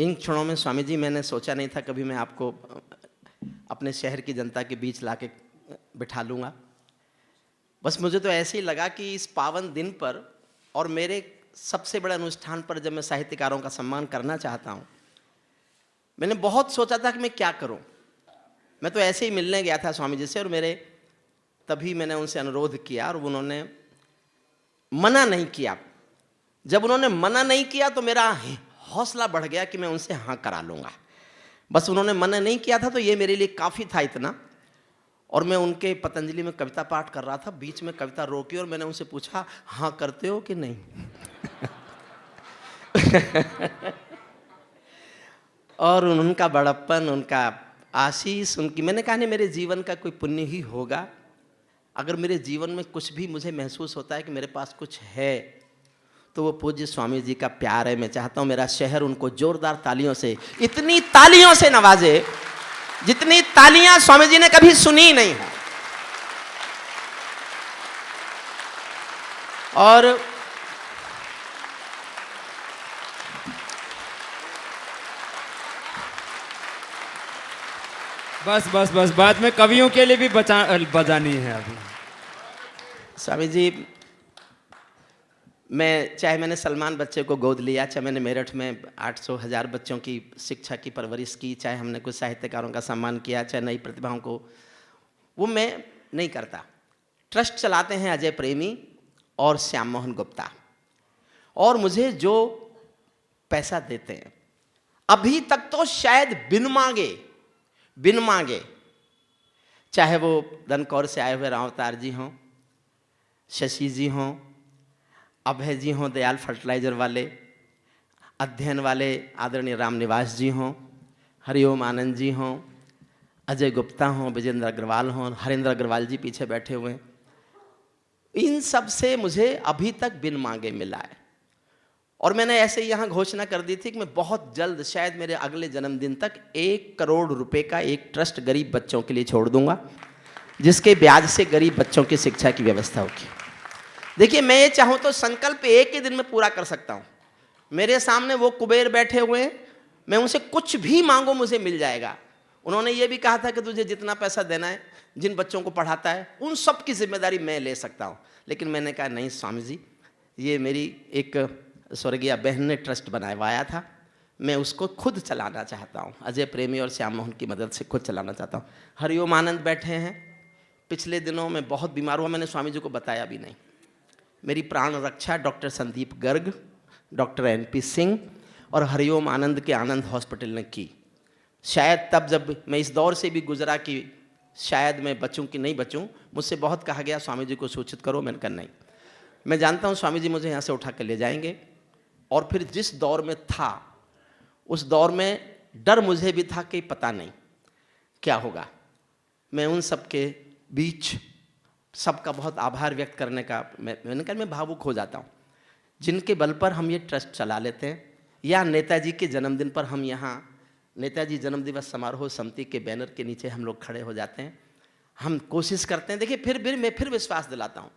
इन क्षणों में स्वामी जी मैंने सोचा नहीं था कभी मैं आपको अपने शहर की जनता के बीच लाके बिठा लूँगा। बस मुझे तो ऐसे ही लगा कि इस पावन दिन पर और मेरे सबसे बड़े अनुष्ठान पर जब मैं साहित्यकारों का सम्मान करना चाहता हूँ, मैंने बहुत सोचा था कि मैं क्या करूँ। मैं तो ऐसे ही मिलने गया था स्वामी जी से और तभी मैंने उनसे अनुरोध किया और उन्होंने मना नहीं किया। जब उन्होंने मना नहीं किया तो मेरा हौसला बढ़ गया कि मैं उनसे हाँ करा लूँगा। बस उन्होंने मना नहीं किया था तो ये मेरे लिए काफ़ी था इतना। और मैं उनके पतंजलि में कविता पाठ कर रहा था, बीच में कविता रोकी और मैंने उनसे पूछा, हाँ करते हो कि नहीं? और उनका बड़प्पन, उनका आशीष, मैंने कहा नहीं, मेरे जीवन का कोई पुण्य ही होगा अगर मेरे जीवन में कुछ भी मुझे महसूस होता है कि मेरे पास कुछ है तो वो पूज्य स्वामी जी का प्यार है। मैं चाहता हूँ मेरा शहर उनको जोरदार तालियों से, इतनी तालियों से नवाजे जितनी तालियां स्वामी जी ने कभी सुनी नहीं है। और बस बाद में कवियों के लिए भी बजानी है अभी। स्वामी जी, चाहे मैंने सलमान बच्चे को गोद लिया, चाहे मैंने मेरठ में 800,000 बच्चों की शिक्षा की परवरिश की, चाहे हमने कुछ साहित्यकारों का सम्मान किया, चाहे नई प्रतिभाओं को, वो मैं नहीं करता। ट्रस्ट चलाते हैं अजय प्रेमी और श्याम मोहन गुप्ता, और मुझे जो पैसा देते हैं अभी तक तो शायद बिन मांगे, चाहे वो दनकौर से आए हुए रावतार जी हों, शशि जी हों, अभय जी हों दयाल फर्टिलाइजर वाले, अध्ययन वाले आदरणीय राम निवास जी हों, हरिओम आनंद जी हों, अजय गुप्ता हों, विजेंद्र अग्रवाल हों, हरेंद्र अग्रवाल जी पीछे बैठे हुए, इन सब से मुझे अभी तक बिन मांगे मिला है। और मैंने ऐसे यहाँ घोषणा कर दी थी कि मैं बहुत जल्द, शायद मेरे अगले जन्मदिन तक 1 करोड़ रुपए का एक ट्रस्ट गरीब बच्चों के लिए छोड़ दूंगा, जिसके ब्याज से गरीब बच्चों की शिक्षा की व्यवस्था होगी। देखिए, मैं ये चाहूँ तो संकल्प एक ही दिन में पूरा कर सकता हूँ। मेरे सामने वो कुबेर बैठे हुए हैं, मैं उनसे कुछ भी मांगो मुझे मिल जाएगा। उन्होंने ये भी कहा था कि तुझे जितना पैसा देना है, जिन बच्चों को पढ़ाता है, उन सब की जिम्मेदारी मैं ले सकता हूँ। लेकिन मैंने कहा नहीं स्वामी जी, ये मेरी एक स्वर्गीय बहन ने ट्रस्ट बनाया था, मैं उसको खुद चलाना चाहता हूँ। अजय प्रेमी और श्याम मोहन की मदद से खुद चलाना चाहता हूँ। हरिओम आनंद बैठे हैं। पिछले दिनों में बहुत बीमार हुआ, मैंने स्वामी जी को बताया भी नहीं। मेरी प्राण रक्षा doctor Sandeep Garg, doctor NP Singh और हरिओम आनंद के आनंद हॉस्पिटल ने की। शायद तब जब मैं इस दौर से भी गुजरा कि शायद मैं बचूं कि नहीं बचूं, मुझसे बहुत कहा गया स्वामी जी को सूचित करो। मैंने कहा नहीं, मैं जानता हूं स्वामी जी मुझे यहाँ से उठा कर ले जाएंगे। और फिर जिस दौर में था उस दौर में डर मुझे भी था कि पता नहीं क्या होगा। मैं उन सब के बीच सबका बहुत आभार व्यक्त करने का मैंने कहा मैं भावुक हो जाता हूँ, जिनके बल पर हम ये ट्रस्ट चला लेते हैं। या नेताजी के जन्मदिन पर हम यहाँ नेताजी जन्मदिवस समारोह समिति के बैनर के नीचे हम लोग खड़े हो जाते हैं, हम कोशिश करते हैं। देखिए, फिर मैं विश्वास दिलाता हूँ,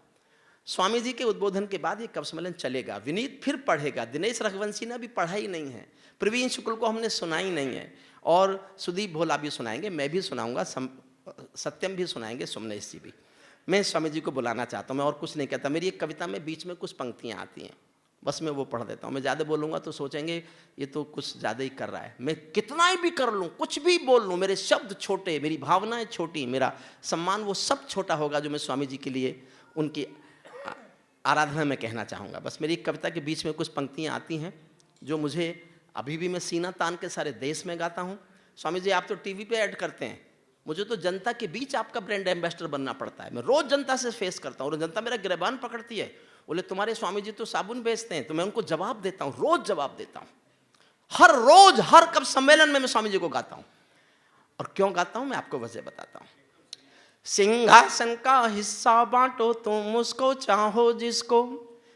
स्वामी जी के उद्बोधन के बाद ये कवि सम्मेलन चलेगा। विनीत फिर पढ़ेगा, दिनेश रघुवंशी ने अभी पढ़ा ही नहीं है, प्रवीण शुक्ल को हमने सुना ही नहीं है, और सुदीप भोला भी सुनाएंगे, मैं भी सुनाऊंगा, सत्यम भी सुनाएंगे, सुमनेश जी भी। मैं स्वामी जी को बुलाना चाहता हूँ। मैं और कुछ नहीं कहता। मेरी एक कविता में बीच में कुछ पंक्तियाँ आती हैं, बस मैं वो पढ़ देता हूँ। मैं ज़्यादा बोलूँगा तो सोचेंगे ये तो कुछ ज़्यादा ही कर रहा है। मैं कितना ही भी कर लूँ, कुछ भी बोल लूँ, मेरे शब्द छोटे, मेरी भावनाएं छोटी, मेरा सम्मान वो सब छोटा होगा जो मैं स्वामी जी के लिए उनकी आराधना में कहना चाहूँगा। बस मेरी कविता के बीच में कुछ पंक्तियाँ आती हैं जो मुझे अभी भी मैं सीना तान के सारे देश में गाता हूँ। स्वामी जी, आप तो टीवी पे ऐड करते हैं, मुझे तो जनता के बीच आपका ब्रांड एम्बेसडर बनना पड़ता है। मैं रोज जनता से फेस करता हूँ और जनता मेरा गिरबान पकड़ती है, बोले तुम्हारे स्वामी जी तो साबुन बेचते हैं। तो मैं उनको जवाब देता हूँ, रोज जवाब देता हूँ। हर रोज हर कब सम्मेलन में मैं स्वामी जी को गाता हूँ। और क्यों गाता हूँ मैं आपको वजह बताता हूँ। सिंहासन का हिस्सा बांटो तुम उसको चाहो जिसको।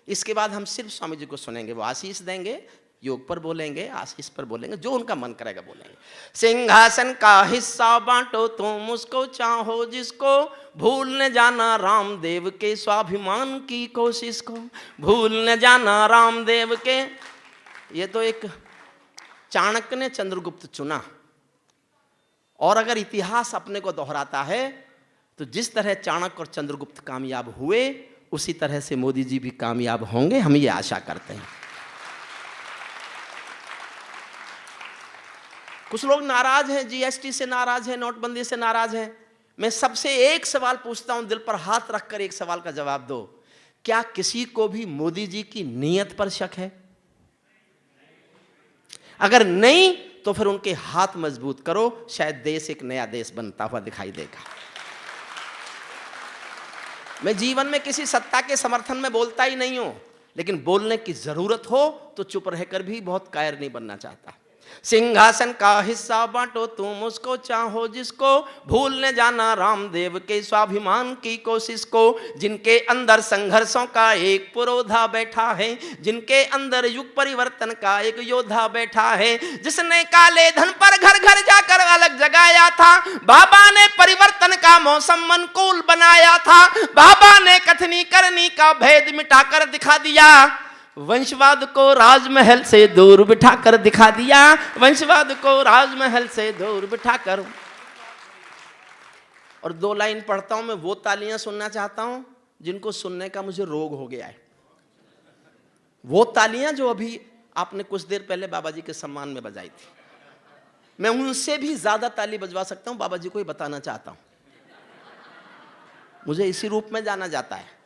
इसके बाद हम सिर्फ स्वामी जी को सुनेंगे, वो आशीष देंगे, योग पर बोलेंगे, आशीष पर बोलेंगे, जो उनका मन करेगा बोलेंगे। सिंहासन का हिस्सा बांटो तुम उसको चाहो जिसको, भूल न जाना रामदेव के स्वाभिमान की कोशिश को, भूल न जाना रामदेव के। ये तो एक चाणक्य ने चंद्रगुप्त चुना, और अगर इतिहास अपने को दोहराता है तो जिस तरह चाणक्य और चंद्रगुप्त कामयाब हुए उसी तरह से मोदी जी भी कामयाब होंगे, हम ये आशा करते हैं। कुछ लोग नाराज हैं, जीएसटी से नाराज हैं, नोटबंदी से नाराज हैं। मैं सबसे एक सवाल पूछता हूं, दिल पर हाथ रखकर एक सवाल का जवाब दो। क्या किसी को भी मोदी जी की नीयत पर शक है? अगर नहीं तो फिर उनके हाथ मजबूत करो, शायद देश एक नया देश बनता हुआ दिखाई देगा। मैं जीवन में किसी सत्ता के समर्थन में बोलता ही नहीं हूं, लेकिन बोलने की जरूरत हो तो चुप रहकर भी बहुत कायर नहीं बनना चाहता। सिंहासन का हिस्सा बांटो तुम उसको चाहो जिसको, भूलने जाना रामदेव के स्वाभिमान की कोशिश को। जिनके अंदर संघर्षों का एक पुरोधा बैठा है, जिनके अंदर युग परिवर्तन का एक योद्धा बैठा है, जिसने काले धन पर घर घर जाकर अलग जगाया था। बाबा ने परिवर्तन का मौसम अनुकूल बनाया था। बाबा ने कथनी करनी का भेद मिटाकर दिखा दिया। वंशवाद को राजमहल से दूर बिठाकर दिखा दिया। वंशवाद को राजमहल से दूर बिठाकर। और 2 लाइन पढ़ता हूं, मैं वो तालियां सुनना चाहता हूं जिनको सुनने का मुझे रोग हो गया है। वो तालियां जो अभी आपने कुछ देर पहले बाबा जी के सम्मान में बजाई थी, मैं उनसे भी ज्यादा ताली बजवा सकता हूं। बाबा जी को ही बताना चाहता हूं, मुझे इसी रूप में जाना जाता है।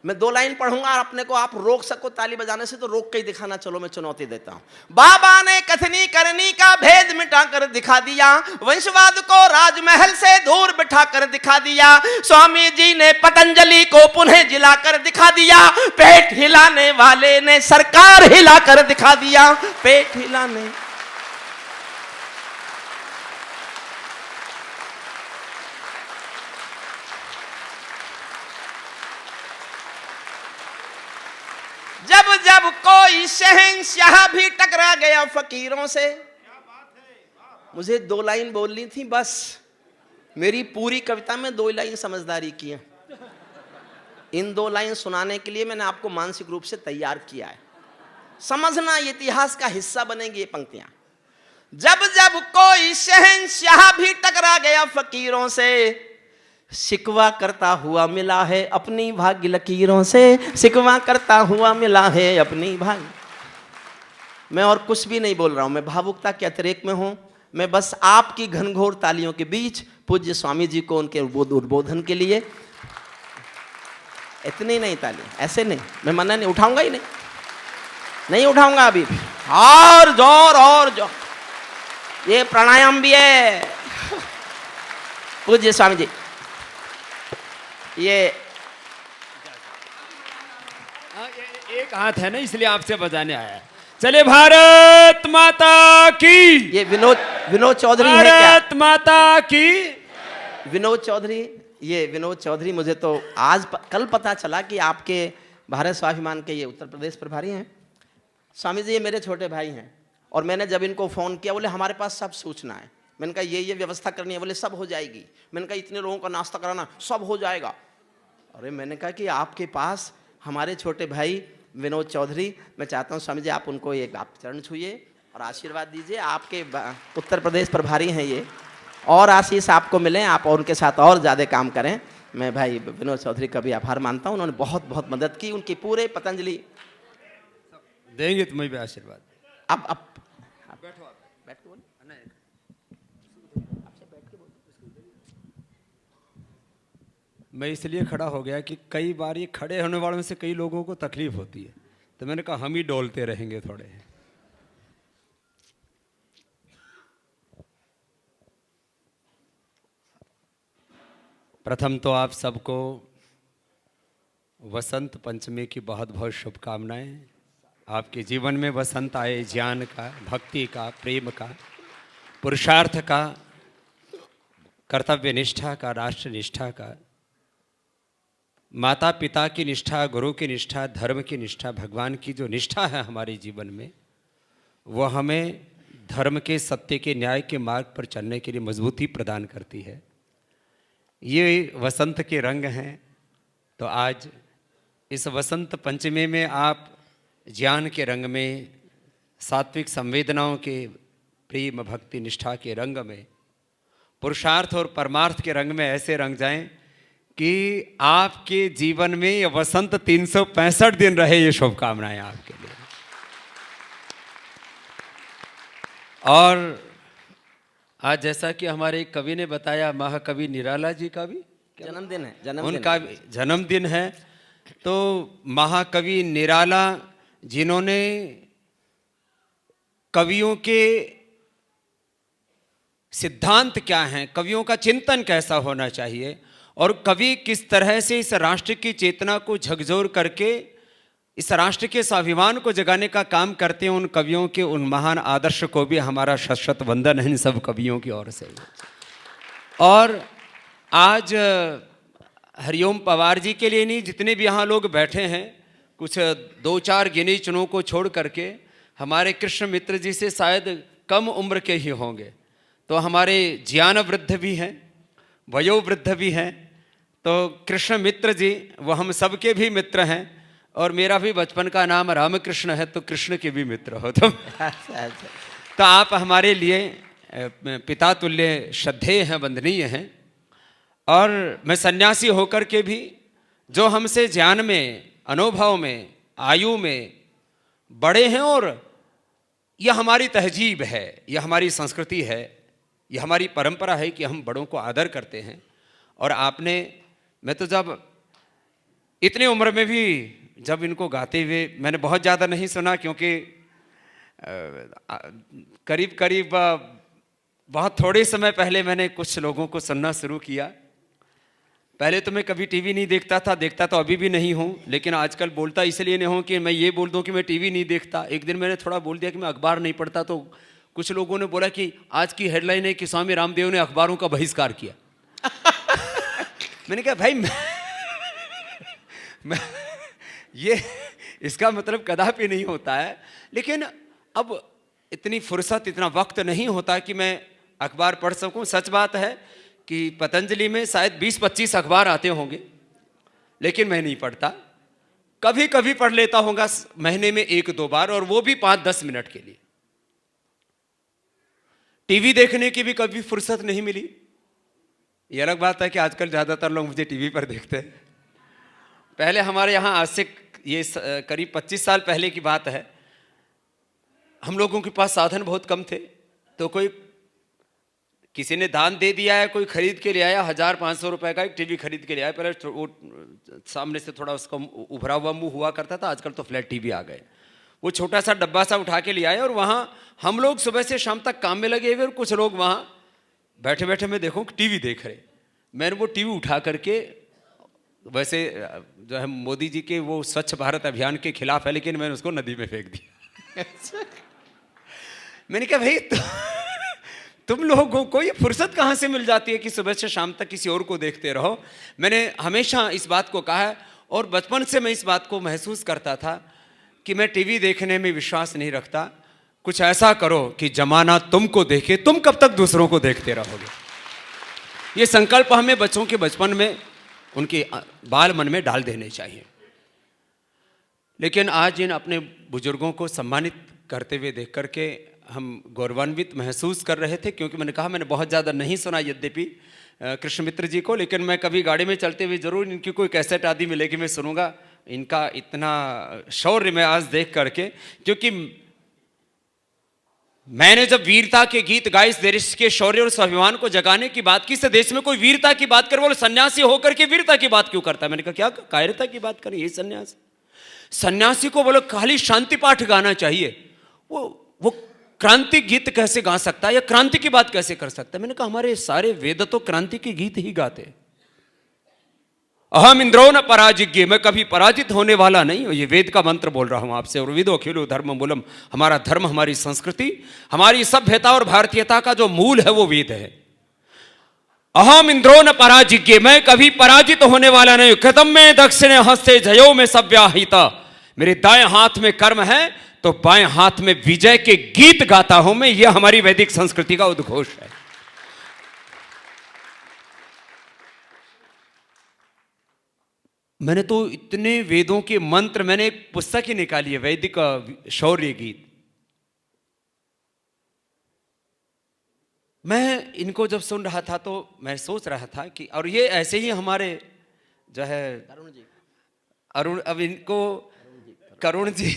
मैं 2 लाइन पढ़ूंगा और अपने को आप रोक सको ताली बजाने से तो रोक के ही दिखाना। चलो मैं चुनौती देता हूं। बाबा ने कथनी करनी का भेद मिटाकर दिखा दिया। वंशवाद को राजमहल से दूर बिठाकर दिखा दिया। स्वामी जी ने पतंजलि को पुनः जिलाकर दिखा दिया। पेट हिलाने वाले ने सरकार हिलाकर दिखा दिया। पेट हिलाने जब जब कोई शहंशाह भी टकरा गया फकीरों से। मुझे 2 लाइन बोलनी थी बस, मेरी पूरी कविता में 2 लाइन समझदारी की है। इन 2 लाइन सुनाने के लिए मैंने आपको मानसिक रूप से तैयार किया है। समझना, इतिहास का हिस्सा बनेगी ये पंक्तियां। जब जब कोई शहंशाह भी टकरा गया फकीरों से, शिकवा करता हुआ मिला है अपनी भाग्य लकीरों से। शिकवा करता हुआ मिला है अपनी भाग्य। मैं और कुछ भी नहीं बोल रहा हूं, मैं भावुकता के अतिरेक में हूं। मैं बस आपकी घनघोर तालियों के बीच पूज्य स्वामी जी को उनके उद्बोधन के लिए, इतनी नहीं ताली, ऐसे नहीं, मैं मना नहीं उठाऊंगा ही नहीं उठाऊंगा अभी। और जोर ये प्राणायाम भी है। पूज्य स्वामी जी, ये एक हाथ है ना, इसलिए आपसे बजाने आया है। चले भारत माता की। ये विनोद चौधरी है क्या? भारत माता की। विनोद चौधरी, ये विनोद चौधरी मुझे तो कल पता चला कि आपके भारत स्वाभिमान के ये उत्तर प्रदेश प्रभारी हैं। स्वामी जी ये मेरे छोटे भाई हैं, और मैंने जब इनको फ़ोन किया बोले हमारे पास सब सूचना है। मैंने कहा ये व्यवस्था करनी है, बोले सब हो जाएगी। मैंने कहा इतने लोगों का नाश्ता कराना, सब हो जाएगा। अरे मैंने कहा कि आपके पास हमारे छोटे भाई विनोद चौधरी, मैं चाहता हूँ स्वामी जी आप उनको एक आप चरण छूइए और आशीर्वाद दीजिए। आपके उत्तर प्रदेश प्रभारी हैं ये, और आशीष आपको मिलें, आप और उनके साथ और ज़्यादा काम करें। मैं भाई विनोद चौधरी का भी आभार मानता हूँ, उन्होंने बहुत बहुत मदद की। उनकी पूरे पतंजलि देंगे तुम्हें भी आशीर्वाद। अब बैठो, आप बैठ के बोलो। मैं इसलिए खड़ा हो गया कि कई बार ये खड़े होने वालों से कई लोगों को तकलीफ होती है, तो मैंने कहा हम ही डोलते रहेंगे थोड़े। प्रथम तो आप सबको वसंत पंचमी की बहुत बहुत शुभकामनाएं। आपके जीवन में वसंत आए, ज्ञान का, भक्ति का, प्रेम का, पुरुषार्थ का, कर्तव्य निष्ठा का, राष्ट्र निष्ठा का, माता पिता की निष्ठा, गुरु की निष्ठा, धर्म की निष्ठा, भगवान की जो निष्ठा है हमारे जीवन में, वो हमें धर्म के, सत्य के, न्याय के मार्ग पर चलने के लिए मजबूती प्रदान करती है। ये वसंत के रंग हैं। तो आज इस वसंत पंचमी में आप ज्ञान के रंग में, सात्विक संवेदनाओं के प्रेम भक्ति निष्ठा के रंग में, पुरुषार्थ और परमार्थ के रंग में ऐसे रंग जाएं कि आपके जीवन में ये वसंत 365 दिन रहे। ये शुभकामनाएं आपके लिए। और आज जैसा कि हमारे एक कवि ने बताया, महाकवि निराला जी का भी जन्मदिन है, उनका भी जन्मदिन है। तो महाकवि निराला जिन्होंने कवियों के सिद्धांत क्या हैं, कवियों का चिंतन कैसा होना चाहिए और कवि किस तरह से इस राष्ट्र की चेतना को झकझोर करके इस राष्ट्र के स्वाभिमान को जगाने का काम करते हैं, उन कवियों के उन महान आदर्श को भी हमारा शत वंदन है इन सब कवियों की ओर से। और आज हरिओम पवार जी के लिए नहीं, जितने भी यहाँ लोग बैठे हैं, कुछ 2-4 गिने चुनों को छोड़ करके हमारे कृष्ण मित्र जी से शायद कम उम्र के ही होंगे। तो हमारे ज्ञान वृद्ध भी हैं, वयोवृद्ध भी हैं। तो कृष्ण मित्र जी वो हम सबके भी मित्र हैं और मेरा भी बचपन का नाम रामकृष्ण है, तो कृष्ण के भी मित्र हो तुम। तो आप हमारे लिए पिता तुल्य श्रद्धेय हैं, वंदनीय हैं। और मैं सन्यासी होकर के भी जो हमसे ज्ञान में, अनुभव में, आयु में बड़े हैं, और यह हमारी तहजीब है, यह हमारी संस्कृति है, यह हमारी परंपरा है कि हम बड़ों को आदर करते हैं। और आपने, मैं तो जब इतने उम्र में भी जब इनको गाते हुए मैंने बहुत ज़्यादा नहीं सुना, क्योंकि करीब करीब बहुत थोड़े समय पहले मैंने कुछ लोगों को सुनना शुरू किया। पहले तो मैं कभी टीवी नहीं देखता था, देखता तो अभी भी नहीं हूँ, लेकिन आजकल बोलता इसलिए नहीं हूँ कि मैं ये बोल दूँ कि मैं टीवी नहीं देखता। एक दिन मैंने थोड़ा बोल दिया कि मैं अखबार नहीं पढ़ता, तो कुछ लोगों ने बोला कि आज की हेडलाइन है कि स्वामी रामदेव ने अखबारों का बहिष्कार किया। मैंने कहा भाई मैं ये इसका मतलब कदापि नहीं होता है, लेकिन अब इतनी फुर्सत, इतना वक्त नहीं होता कि मैं अखबार पढ़ सकूं। सच बात है कि पतंजलि में शायद 20-25 अखबार आते होंगे, लेकिन मैं नहीं पढ़ता। कभी कभी पढ़ लेता होगा महीने में 1-2 बार, और वो भी 5-10 मिनट के लिए। टीवी देखने की भी कभी फुर्सत नहीं मिली। ये अलग बात है कि आजकल ज़्यादातर लोग मुझे टीवी पर देखते हैं। पहले हमारे यहाँ आज से ये करीब 25 साल पहले की बात है, हम लोगों के पास साधन बहुत कम थे। तो कोई किसी ने दान दे दिया है, कोई खरीद के ले आया, 1500 रुपए का एक टीवी खरीद के ले आया। पहले वो सामने से थोड़ा उसका उभरा हुआ मुंह हुआ करता था, आजकल तो फ्लैट टीवी आ गए। वो छोटा सा डब्बा सा उठा के ले आए, और वहाँ हम लोग सुबह से शाम तक काम में लगे हुए, और कुछ लोग वहाँ बैठे बैठे मैं देखूँ टीवी देख रहे। मैंने वो टीवी उठा करके, वैसे जो है मोदी जी के वो स्वच्छ भारत अभियान के खिलाफ है, लेकिन मैंने उसको नदी में फेंक दिया। मैंने कहा भाई तुम लोगों को ये फुर्सत कहाँ से मिल जाती है कि सुबह से शाम तक किसी और को देखते रहो। मैंने हमेशा इस बात को कहा है, और बचपन से मैं इस बात को महसूस करता था कि मैं टीवी देखने में विश्वास नहीं रखता। कुछ ऐसा करो कि जमाना तुमको देखे, तुम कब तक दूसरों को देखते रहोगे। ये संकल्प हमें बच्चों के बचपन में, उनके बाल मन में डाल देने चाहिए। लेकिन आज इन अपने बुजुर्गों को सम्मानित करते हुए देख करके हम गौरवान्वित महसूस कर रहे थे, क्योंकि मैंने कहा मैंने बहुत ज़्यादा नहीं सुना यद्यपि कृष्ण मित्र जी को, लेकिन मैं कभी गाड़ी में चलते हुए ज़रूर इनकी कोई कैसेट आदि मिलेगी, मैं सुनूंगा। इनका इतना शौर्य मैं आज देख करके, क्योंकि मैंने जब वीरता के गीत गाए, इस देश के शौर्य और स्वाभिमान को जगाने की बात की, इस देश में कोई वीरता की बात करे, बोले सन्यासी होकर के वीरता की बात क्यों करता है। मैंने कहा क्या कायरता की बात करें, ये सन्यासी? सन्यासी को बोलो खाली शांति पाठ गाना चाहिए, वो क्रांति गीत कैसे गा सकता है या क्रांति की बात कैसे कर सकता है। मैंने कहा हमारे सारे वेद तो क्रांति के गीत ही गाते। अहम इंद्रो न पराजिज्ञ, मैं कभी पराजित होने वाला नहीं हूं, ये वेद का मंत्र बोल रहा हूं आपसे। और विदो अखिलो धर्म मूलम, हमारा धर्म, हमारी संस्कृति, हमारी सभ्यता और भारतीयता का जो मूल है वो वेद है। अहम इंद्रो न पराजिज्ञ, मैं कभी पराजित होने वाला नहीं। कृतम में दक्षिणे हस्ते जयो में सव्याहिता, मेरे दाएं हाथ में कर्म है तो बाएं हाथ में विजय के गीत गाता हूं मैं। यह हमारी वैदिक संस्कृति का उद्घोष है। मैंने तो इतने वेदों के मंत्र, मैंने एक पुस्तक ही निकाली है, वैदिक शौर्य गीत। मैं इनको जब सुन रहा था तो मैं सोच रहा था कि, और ये ऐसे ही हमारे जो है करुण जी, अरुण, अब इनको करुण जी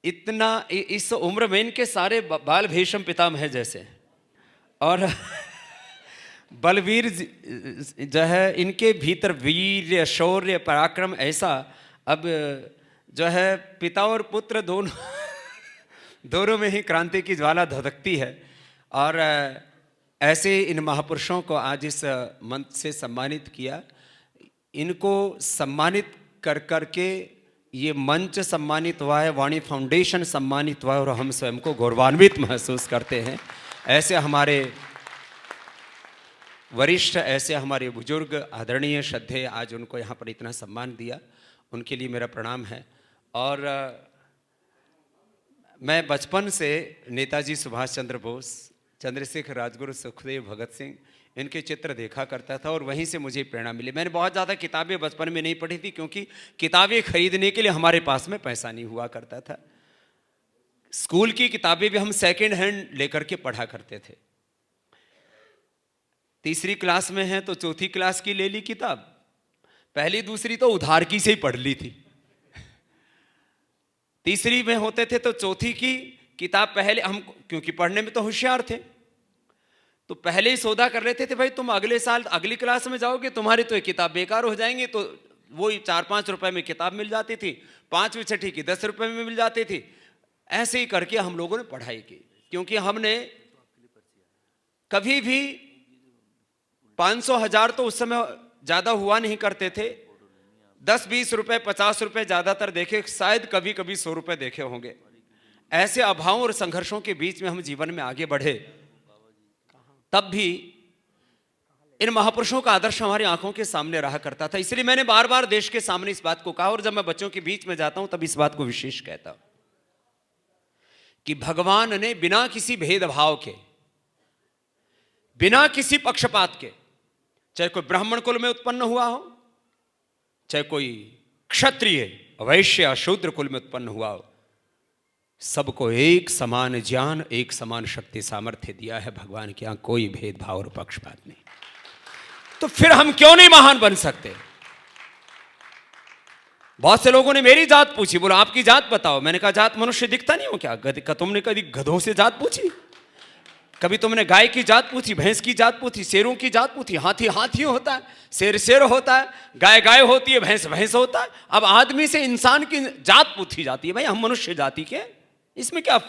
इतना इस उम्र में इनके सारे बाल भीषम पितामह जैसे हैं। और बलवीर जो है इनके भीतर वीर शौर्य पराक्रम ऐसा, अब जो है पिता और पुत्र दोनों दोनों में ही क्रांति की ज्वाला धधकती है। और ऐसे इन महापुरुषों को आज इस मंच से सम्मानित किया। इनको सम्मानित कर करके ये मंच सम्मानित हुआ है, वाणी फाउंडेशन सम्मानित हुआ है, और हम स्वयं को गौरवान्वित महसूस करते हैं। ऐसे हमारे वरिष्ठ, ऐसे हमारे बुजुर्ग आदरणीय श्रद्धेय, आज उनको यहाँ पर इतना सम्मान दिया, उनके लिए मेरा प्रणाम है। और मैं बचपन से नेताजी सुभाष चंद्र बोस, चंद्रशेखर राजगुरु, सुखदेव, भगत सिंह, इनके चित्र देखा करता था और वहीं से मुझे प्रेरणा मिली। मैंने बहुत ज़्यादा किताबें बचपन में नहीं पढ़ी थी, क्योंकि किताबें खरीदने के लिए हमारे पास में पैसा नहीं हुआ करता था। स्कूल की किताबें भी हम सेकेंड हैंड लेकर के पढ़ा करते थे। तीसरी क्लास में है तो चौथी क्लास की ले ली किताब, पहली दूसरी तो उधार की से ही पढ़ ली थी। तीसरी में होते थे तो चौथी की किताब पहले, हम क्योंकि पढ़ने में तो होशियार थे, तो पहले ही सौदा कर लेते थे, भाई तुम अगले साल अगली क्लास में जाओगे, तुम्हारी तो ये किताब बेकार हो जाएंगे। तो वो 4-5 रुपए में किताब मिल जाती थी, 5वीं छठी की 10 रुपए में मिल जाती थी। ऐसे ही करके हम लोगों ने पढ़ाई की, क्योंकि हमने कभी भी 500-1000 तो उस समय ज़्यादा हुआ नहीं करते थे, 10-20 रुपए, 50 रुपए ज़्यादातर देखे, शायद कभी कभी 100 रुपए देखे होंगे। ऐसे अभावों और संघर्षों के बीच में हम जीवन में आगे बढ़े, तब भी इन महापुरुषों का आदर्श हमारी आंखों के सामने रहा करता था। इसलिए मैंने बार बार देश के सामने इस बात को कहा, और जब मैं बच्चों के बीच में जाता हूं तब इस बात को विशेष कहता हूं कि भगवान ने बिना किसी भेदभाव के, बिना किसी पक्षपात के, चाहे कोई ब्राह्मण कुल में उत्पन्न हुआ हो, चाहे कोई क्षत्रिय, वैश्य, शूद्र कुल में उत्पन्न हुआ हो, सबको एक समान ज्ञान, एक समान शक्ति सामर्थ्य दिया है भगवान के यहां, कोई भेदभाव और पक्षपात नहीं। तो फिर हम क्यों नहीं महान बन सकते? बहुत से लोगों ने मेरी जात पूछी, बोला आपकी जात बताओ। मैंने कहा जात मनुष्य दिखता नहीं हो क्या? तुमने कभी गधों से जात पूछी? कभी तुमने गाय की जात पूछी, भैंस की जात पूछी, शेरों की जात पूछी? हाथी हाथी होता है, शेर शेर होता है, गाय गाय होती है, भैंस भैंस होता है। अब आदमी से इंसान की जात पूछी जाती है। भाई हम मनुष्य जाति के, इसमें क्या?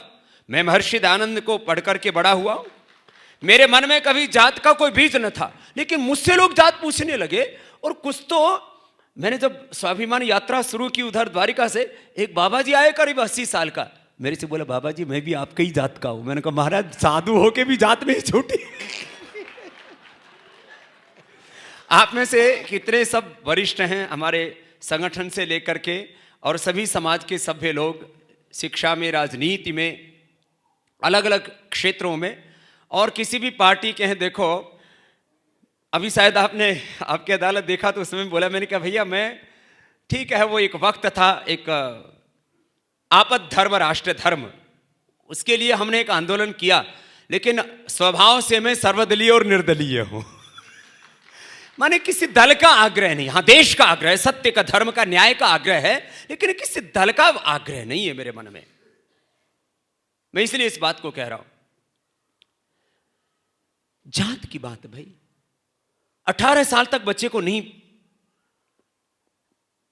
मैं महर्षि दयानंद को पढ़ करके बड़ा हुआ हूं, मेरे मन में कभी जात का कोई बीज न था, लेकिन मुझसे लोग जात पूछने लगे। और कुछ तो मैंने जब स्वाभिमान यात्रा शुरू की उधर द्वारिका से, एक बाबा जी आए करीब 80 साल का, मेरे से बोला बाबा जी मैं भी आपके ही जात का हूं। मैंने कहा महाराज साधु होके भी जात नहीं छूटी। आप में से कितने सब वरिष्ठ हैं हमारे संगठन से लेकर के, और सभी समाज के सभ्य लोग, शिक्षा में, राजनीति में, अलग अलग क्षेत्रों में, और किसी भी पार्टी के हैं। देखो अभी शायद आपने आपकी अदालत देखा तो उसमें बोला, मैंने कहा भैया मैं, ठीक है वो एक वक्त था, एक आपद धर्म राष्ट्र धर्म, उसके लिए हमने एक आंदोलन किया, लेकिन स्वभाव से मैं सर्वदलीय और निर्दलीय हूं। माने किसी दल का आग्रह नहीं, हाँ देश का आग्रह है, सत्य का, धर्म का, न्याय का आग्रह है, लेकिन किसी दल का आग्रह नहीं है मेरे मन में। मैं इसलिए इस बात को कह रहा हूं। जात की बात है भाई, 18 साल तक बच्चे को नहीं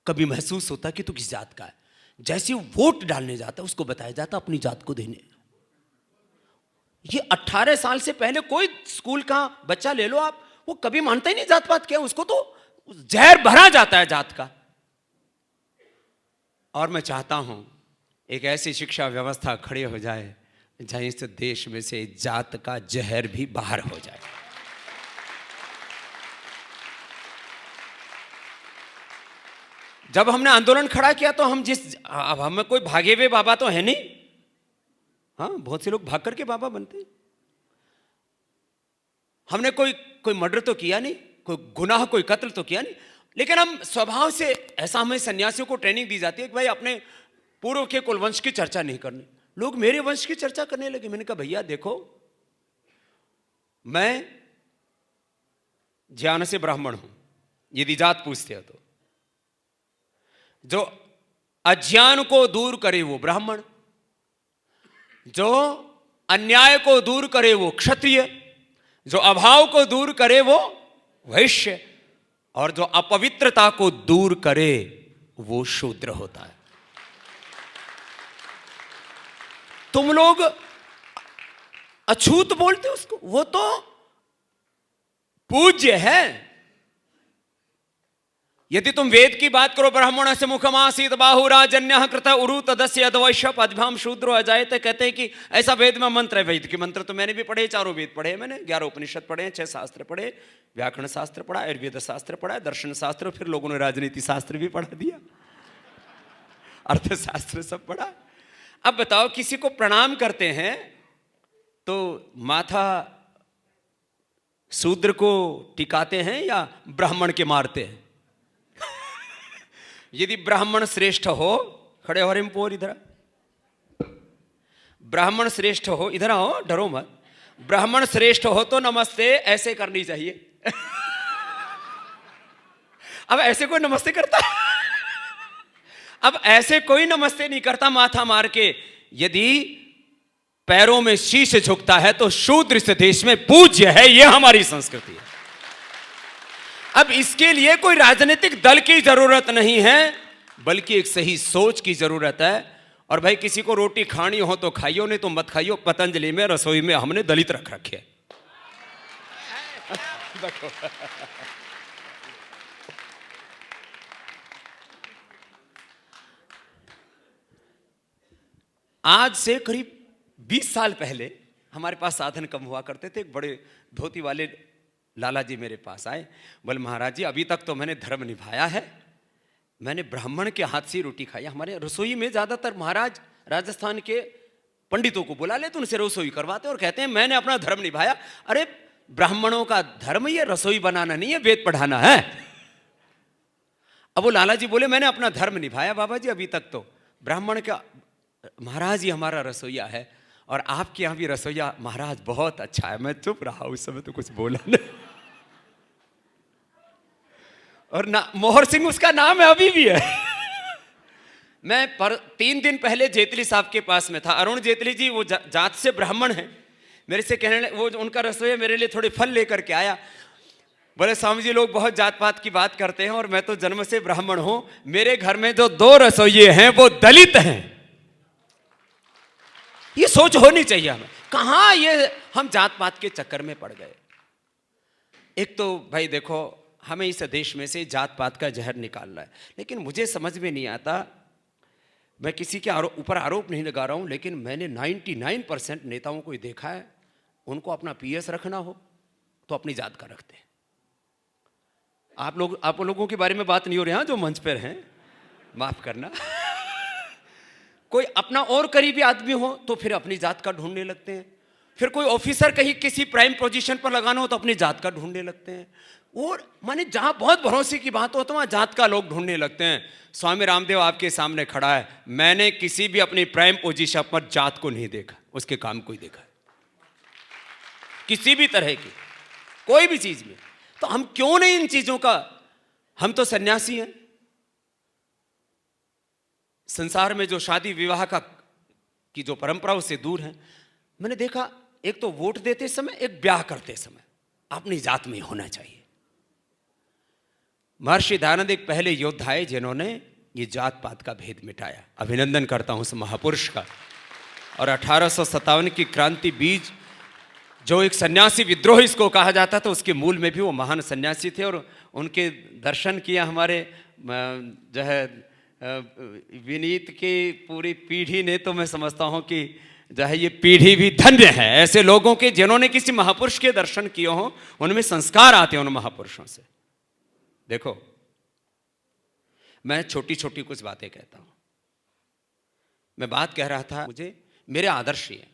कभी महसूस होता कि तू किस जात का है। जैसे वोट डालने जाता है उसको बताया जाता अपनी जात को देने। ये 18 साल से पहले कोई स्कूल का बच्चा ले लो आप, वो कभी मानता ही नहीं जात पात क्या, उसको तो जहर भरा जाता है जात का। और मैं चाहता हूं एक ऐसी शिक्षा व्यवस्था खड़ी हो जाए जहां इस देश में से जात का जहर भी बाहर हो जाए। जब हमने आंदोलन खड़ा किया तो हम अब हमें कोई भागे हुए बाबा तो है नहीं, हाँ बहुत से लोग भाग करके बाबा बनते हैं। हमने कोई मर्डर तो किया नहीं, कोई गुनाह, कोई कत्ल तो किया नहीं, लेकिन हम स्वभाव से ऐसा, हमें सन्यासियों को ट्रेनिंग दी जाती है कि भाई अपने पूर्व के कुल वंश की चर्चा नहीं करनी। लोग मेरे वंश की चर्चा करने लगे। मैंने कहा भैया देखो मैं ज्ञान से ब्राह्मण हूं, यदि जात पूछते हो तो। जो अज्ञान को दूर करे वो ब्राह्मण, जो अन्याय को दूर करे वो क्षत्रिय, जो अभाव को दूर करे वो वैश्य, और जो अपवित्रता को दूर करे वो शूद्र होता है। तुम लोग अछूत बोलते हो उसको, वो तो पूज्य है। यदि तुम वेद की बात करो, ब्राह्मण से मुखमासीत बाहुराजन्य कृत उरु तदस्य अद्वैश्य पद्भ्याम शूद्रो अजायते, कहते हैं कि ऐसा वेद में मंत्र है। वेद के मंत्र तो मैंने भी पढ़े, चारों वेद पढ़े मैंने, 11 उपनिषद पढ़े, 6 शास्त्र पढ़े, व्याकरण शास्त्र पढ़ा, आयुर्वेद शास्त्र पढ़ा, दर्शन शास्त्र, फिर लोगों ने राजनीति शास्त्र भी पढ़ा दिया, अर्थशास्त्र सब पढ़ा। अब बताओ, किसी को प्रणाम करते हैं तो माथा शूद्र को टिकाते हैं या ब्राह्मण के मारते हैं? यदि ब्राह्मण श्रेष्ठ हो, खड़े हो रिमपोर इधर, ब्राह्मण श्रेष्ठ हो, इधर आओ, डरो मत, ब्राह्मण श्रेष्ठ हो तो नमस्ते ऐसे करनी चाहिए। अब ऐसे कोई नमस्ते करता? अब ऐसे कोई नमस्ते नहीं करता माथा मार के। यदि पैरों में शीश झुकता है तो शूद्र इस देश में पूज्य है, यह हमारी संस्कृति है। अब इसके लिए कोई राजनीतिक दल की जरूरत नहीं है, बल्कि एक सही सोच की जरूरत है। और भाई, किसी को रोटी खानी हो तो खाइयो, नहीं तो मत खाइयो। पतंजलि में रसोई में हमने दलित रख रखे। आज से करीब 20 साल पहले हमारे पास साधन कम हुआ करते थे। एक बड़े धोती वाले लाला जी मेरे पास आए, बोले महाराज जी, अभी तक तो मैंने धर्म निभाया है, मैंने ब्राह्मण के हाथ से रोटी खाई। हमारे रसोई में ज्यादातर महाराज राजस्थान के पंडितों को बुला लेते, उनसे रसोई करवाते और कहते हैं मैंने अपना धर्म निभाया। अरे ब्राह्मणों का धर्म ये रसोई बनाना नहीं है, वेद पढ़ाना है। अब वो लाला जी बोले मैंने अपना धर्म निभाया बाबा जी, अभी तक तो ब्राह्मण का महाराज ही हमारा रसोईया है, और आपके यहां भी रसोईया महाराज बहुत अच्छा है। मैं चुप रहा, उस समय तो कुछ बोला नहीं। और ना मोहर सिंह उसका नाम है, अभी भी है। मैं 3 दिन पहले जेतली साहब के पास में था, अरुण जेतली जी, वो जात से ब्राह्मण है। मेरे से कहने, वो उनका रसोईया मेरे लिए थोड़े फल लेकर के आया। बोले स्वामी जी, लोग बहुत जात पात की बात करते हैं और मैं तो जन्म से ब्राह्मण हूं, मेरे घर में जो 2 रसोइये हैं वो दलित हैं। ये सोच होनी चाहिए हमें। कहां ये हम जात पात के चक्कर में पड़ गए। एक तो भाई देखो, हमें इस देश में से जात पात का जहर निकालना है, लेकिन मुझे समझ में नहीं आता। मैं किसी के ऊपर आरोप नहीं लगा रहा हूं, लेकिन मैंने 99% नेताओं को देखा है, उनको अपना पीएस रखना हो तो अपनी जात का रखते हैं। आप लोगों के बारे में बात नहीं हो रही, जो मंच पर हैं, माफ करना। कोई अपना और करीबी आदमी हो तो फिर अपनी जात का ढूंढने लगते हैं। फिर कोई ऑफिसर कहीं किसी प्राइम पोजीशन पर लगाना हो तो अपनी जात का ढूंढने लगते हैं। और माने जहां बहुत भरोसे की बात हो तो वहां जात का लोग ढूंढने लगते हैं। स्वामी रामदेव आपके सामने खड़ा है, मैंने किसी भी अपनी प्राइम पोजीशन पर जात को नहीं देखा, उसके काम को ही देखा, किसी भी तरह की कोई भी चीज में। तो हम क्यों नहीं इन चीजों का, हम तो सन्यासी हैं। संसार में जो शादी विवाह की जो परंपरा उससे दूर है। मैंने देखा, एक तो वोट देते समय, एक ब्याह करते समय अपनी जात में होना चाहिए। महर्षि दयानंद एक पहले योद्धा है जिन्होंने ये जात पात का भेद मिटाया। अभिनंदन करता हूं उस महापुरुष का। और 1857 की क्रांति बीज, जो एक सन्यासी विद्रोह इसको कहा जाता था, उसके मूल में भी वो महान सन्यासी थे। और उनके दर्शन किया हमारे जो है विनीत की पूरी पीढ़ी ने, तो मैं समझता हूं कि जो है ये पीढ़ी भी धन्य है ऐसे लोगों के जिन्होंने किसी महापुरुष के दर्शन किए हों। उनमें संस्कार आते हैं उन महापुरुषों से। देखो, मैं छोटी छोटी कुछ बातें कहता हूं। मैं बात कह रहा था, मुझे मेरे आदर्श ये,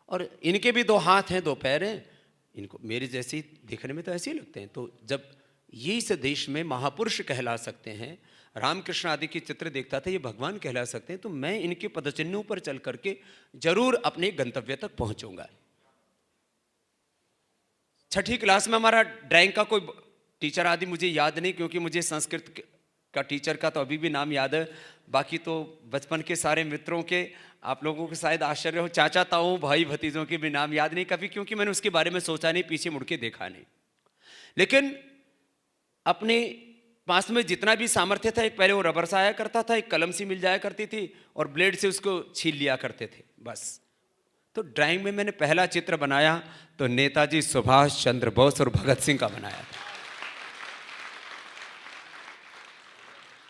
और इनके भी 2 हाथ हैं 2 पैर हैं, इनको मेरे जैसे दिखने में तो ऐसे ही लगते हैं। तो जब ये इस देश में महापुरुष कहला सकते हैं, रामकृष्ण आदि के चित्र देखता था, ये भगवान कहला सकते हैं, तो मैं इनके पदचिन्हों पर चल करके जरूर अपने गंतव्य तक पहुंचूंगा। छठी क्लास में हमारा ड्राइंग का कोई टीचर आदि मुझे याद नहीं, क्योंकि मुझे संस्कृत का टीचर का तो अभी भी नाम याद है। बाकी तो बचपन के सारे मित्रों के, आप लोगों को शायद आश्चर्य हो, चाचा ताऊ भाई भतीजों के भी नाम याद नहीं कभी, क्योंकि मैंने उसके बारे में सोचा नहीं, पीछे मुड़ के देखा नहीं। लेकिन अपने पास में जितना भी सामर्थ्य था, एक पहले वो रबर सा आया करता था, एक कलम सी मिल जाया करती थी और ब्लेड से उसको छील लिया करते थे बस। तो ड्राइंग में मैंने पहला चित्र बनाया तो नेताजी सुभाष चंद्र बोस और भगत सिंह का बनाया था।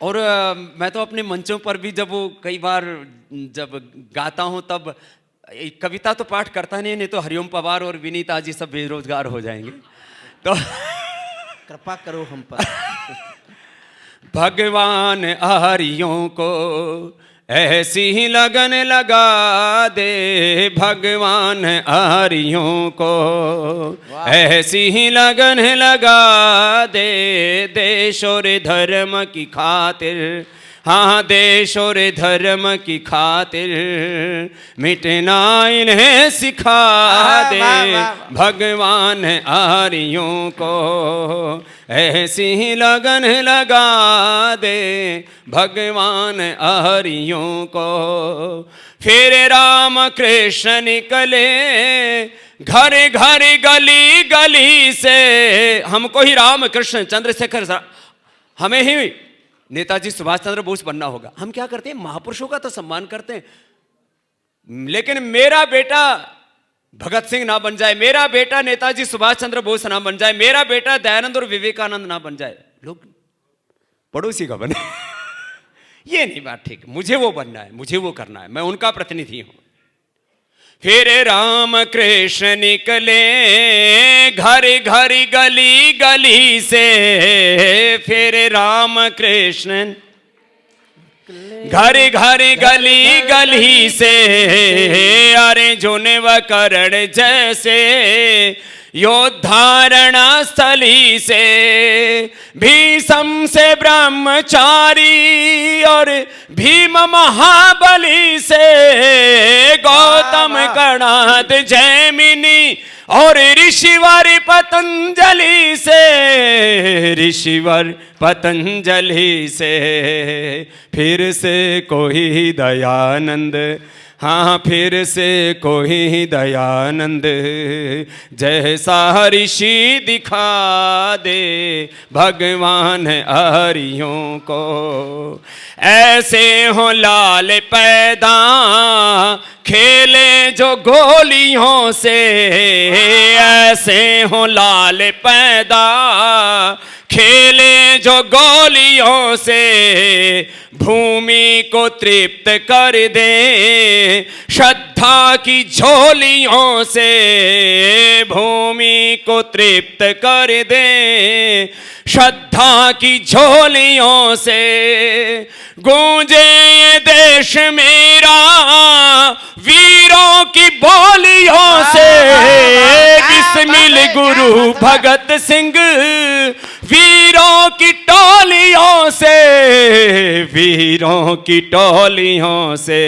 और मैं तो अपने मंचों पर भी जब वो कई बार जब गाता हूं तब कविता तो पाठ करता नहीं तो हरिओम पवार और विनीता जी सब बेरोजगार हो जाएंगे, तो कृपा करो हम पर। भगवान आर्यों को ऐसी ही लगन लगा दे, भगवान आर्यों को ऐसी ही लगन लगा दे, देश और धर्म की खातिर, हाँ देश और धर्म की खातिर मिटना इन्हें सिखा दे, भगवान आर्यों को ऐसी ही लगन लगा दे, भगवान आर्यों को। फिर राम कृष्ण निकले घर घर गली गली से, हमको ही राम कृष्ण चंद्रशेखर, हमें ही नेताजी सुभाष चंद्र बोस बनना होगा। हम क्या करते हैं, महापुरुषों का तो सम्मान करते हैं, लेकिन मेरा बेटा भगत सिंह ना बन जाए, मेरा बेटा नेताजी सुभाष चंद्र बोस ना बन जाए, मेरा बेटा दयानंद और विवेकानंद ना बन जाए, लोग पड़ोसी का बने। ये नहीं बात ठीक, मुझे वो बनना है, मुझे वो करना है, मैं उनका प्रतिनिधि हूं। फिर राम कृष्ण निकले घर घर गली गली से, फिर राम कृष्ण घर घर गली गली से, अर्जुन व कर्ण जैसे योद्धारणा स्थली से, भीष्म से ब्रह्मचारी और भीम महाबली से, गौतम कणाद जैमिनी और ऋषिवर पतंजलि से, ऋषिवर पतंजलि से, फिर से कोई दयानंद, हाँ फिर से कोई दयानंद जैसा ऋषि दिखा दे, भगवान आर्यों को। ऐसे हो लाल पैदा खेले जो गोलियों से, ऐसे हो लाल पैदा खेले जो गोलियों से, भूमि को तृप्त कर दे श्रद्धा की झोलियों से, भूमि को तृप्त कर दे श्रद्धा की झोलियों से, गूंजे ये देश मेरा वीरों की बोलियों से, बिस्मिल गुरु भगत सिंह वीरों की टोलियों से, वीरों की टोलियों से,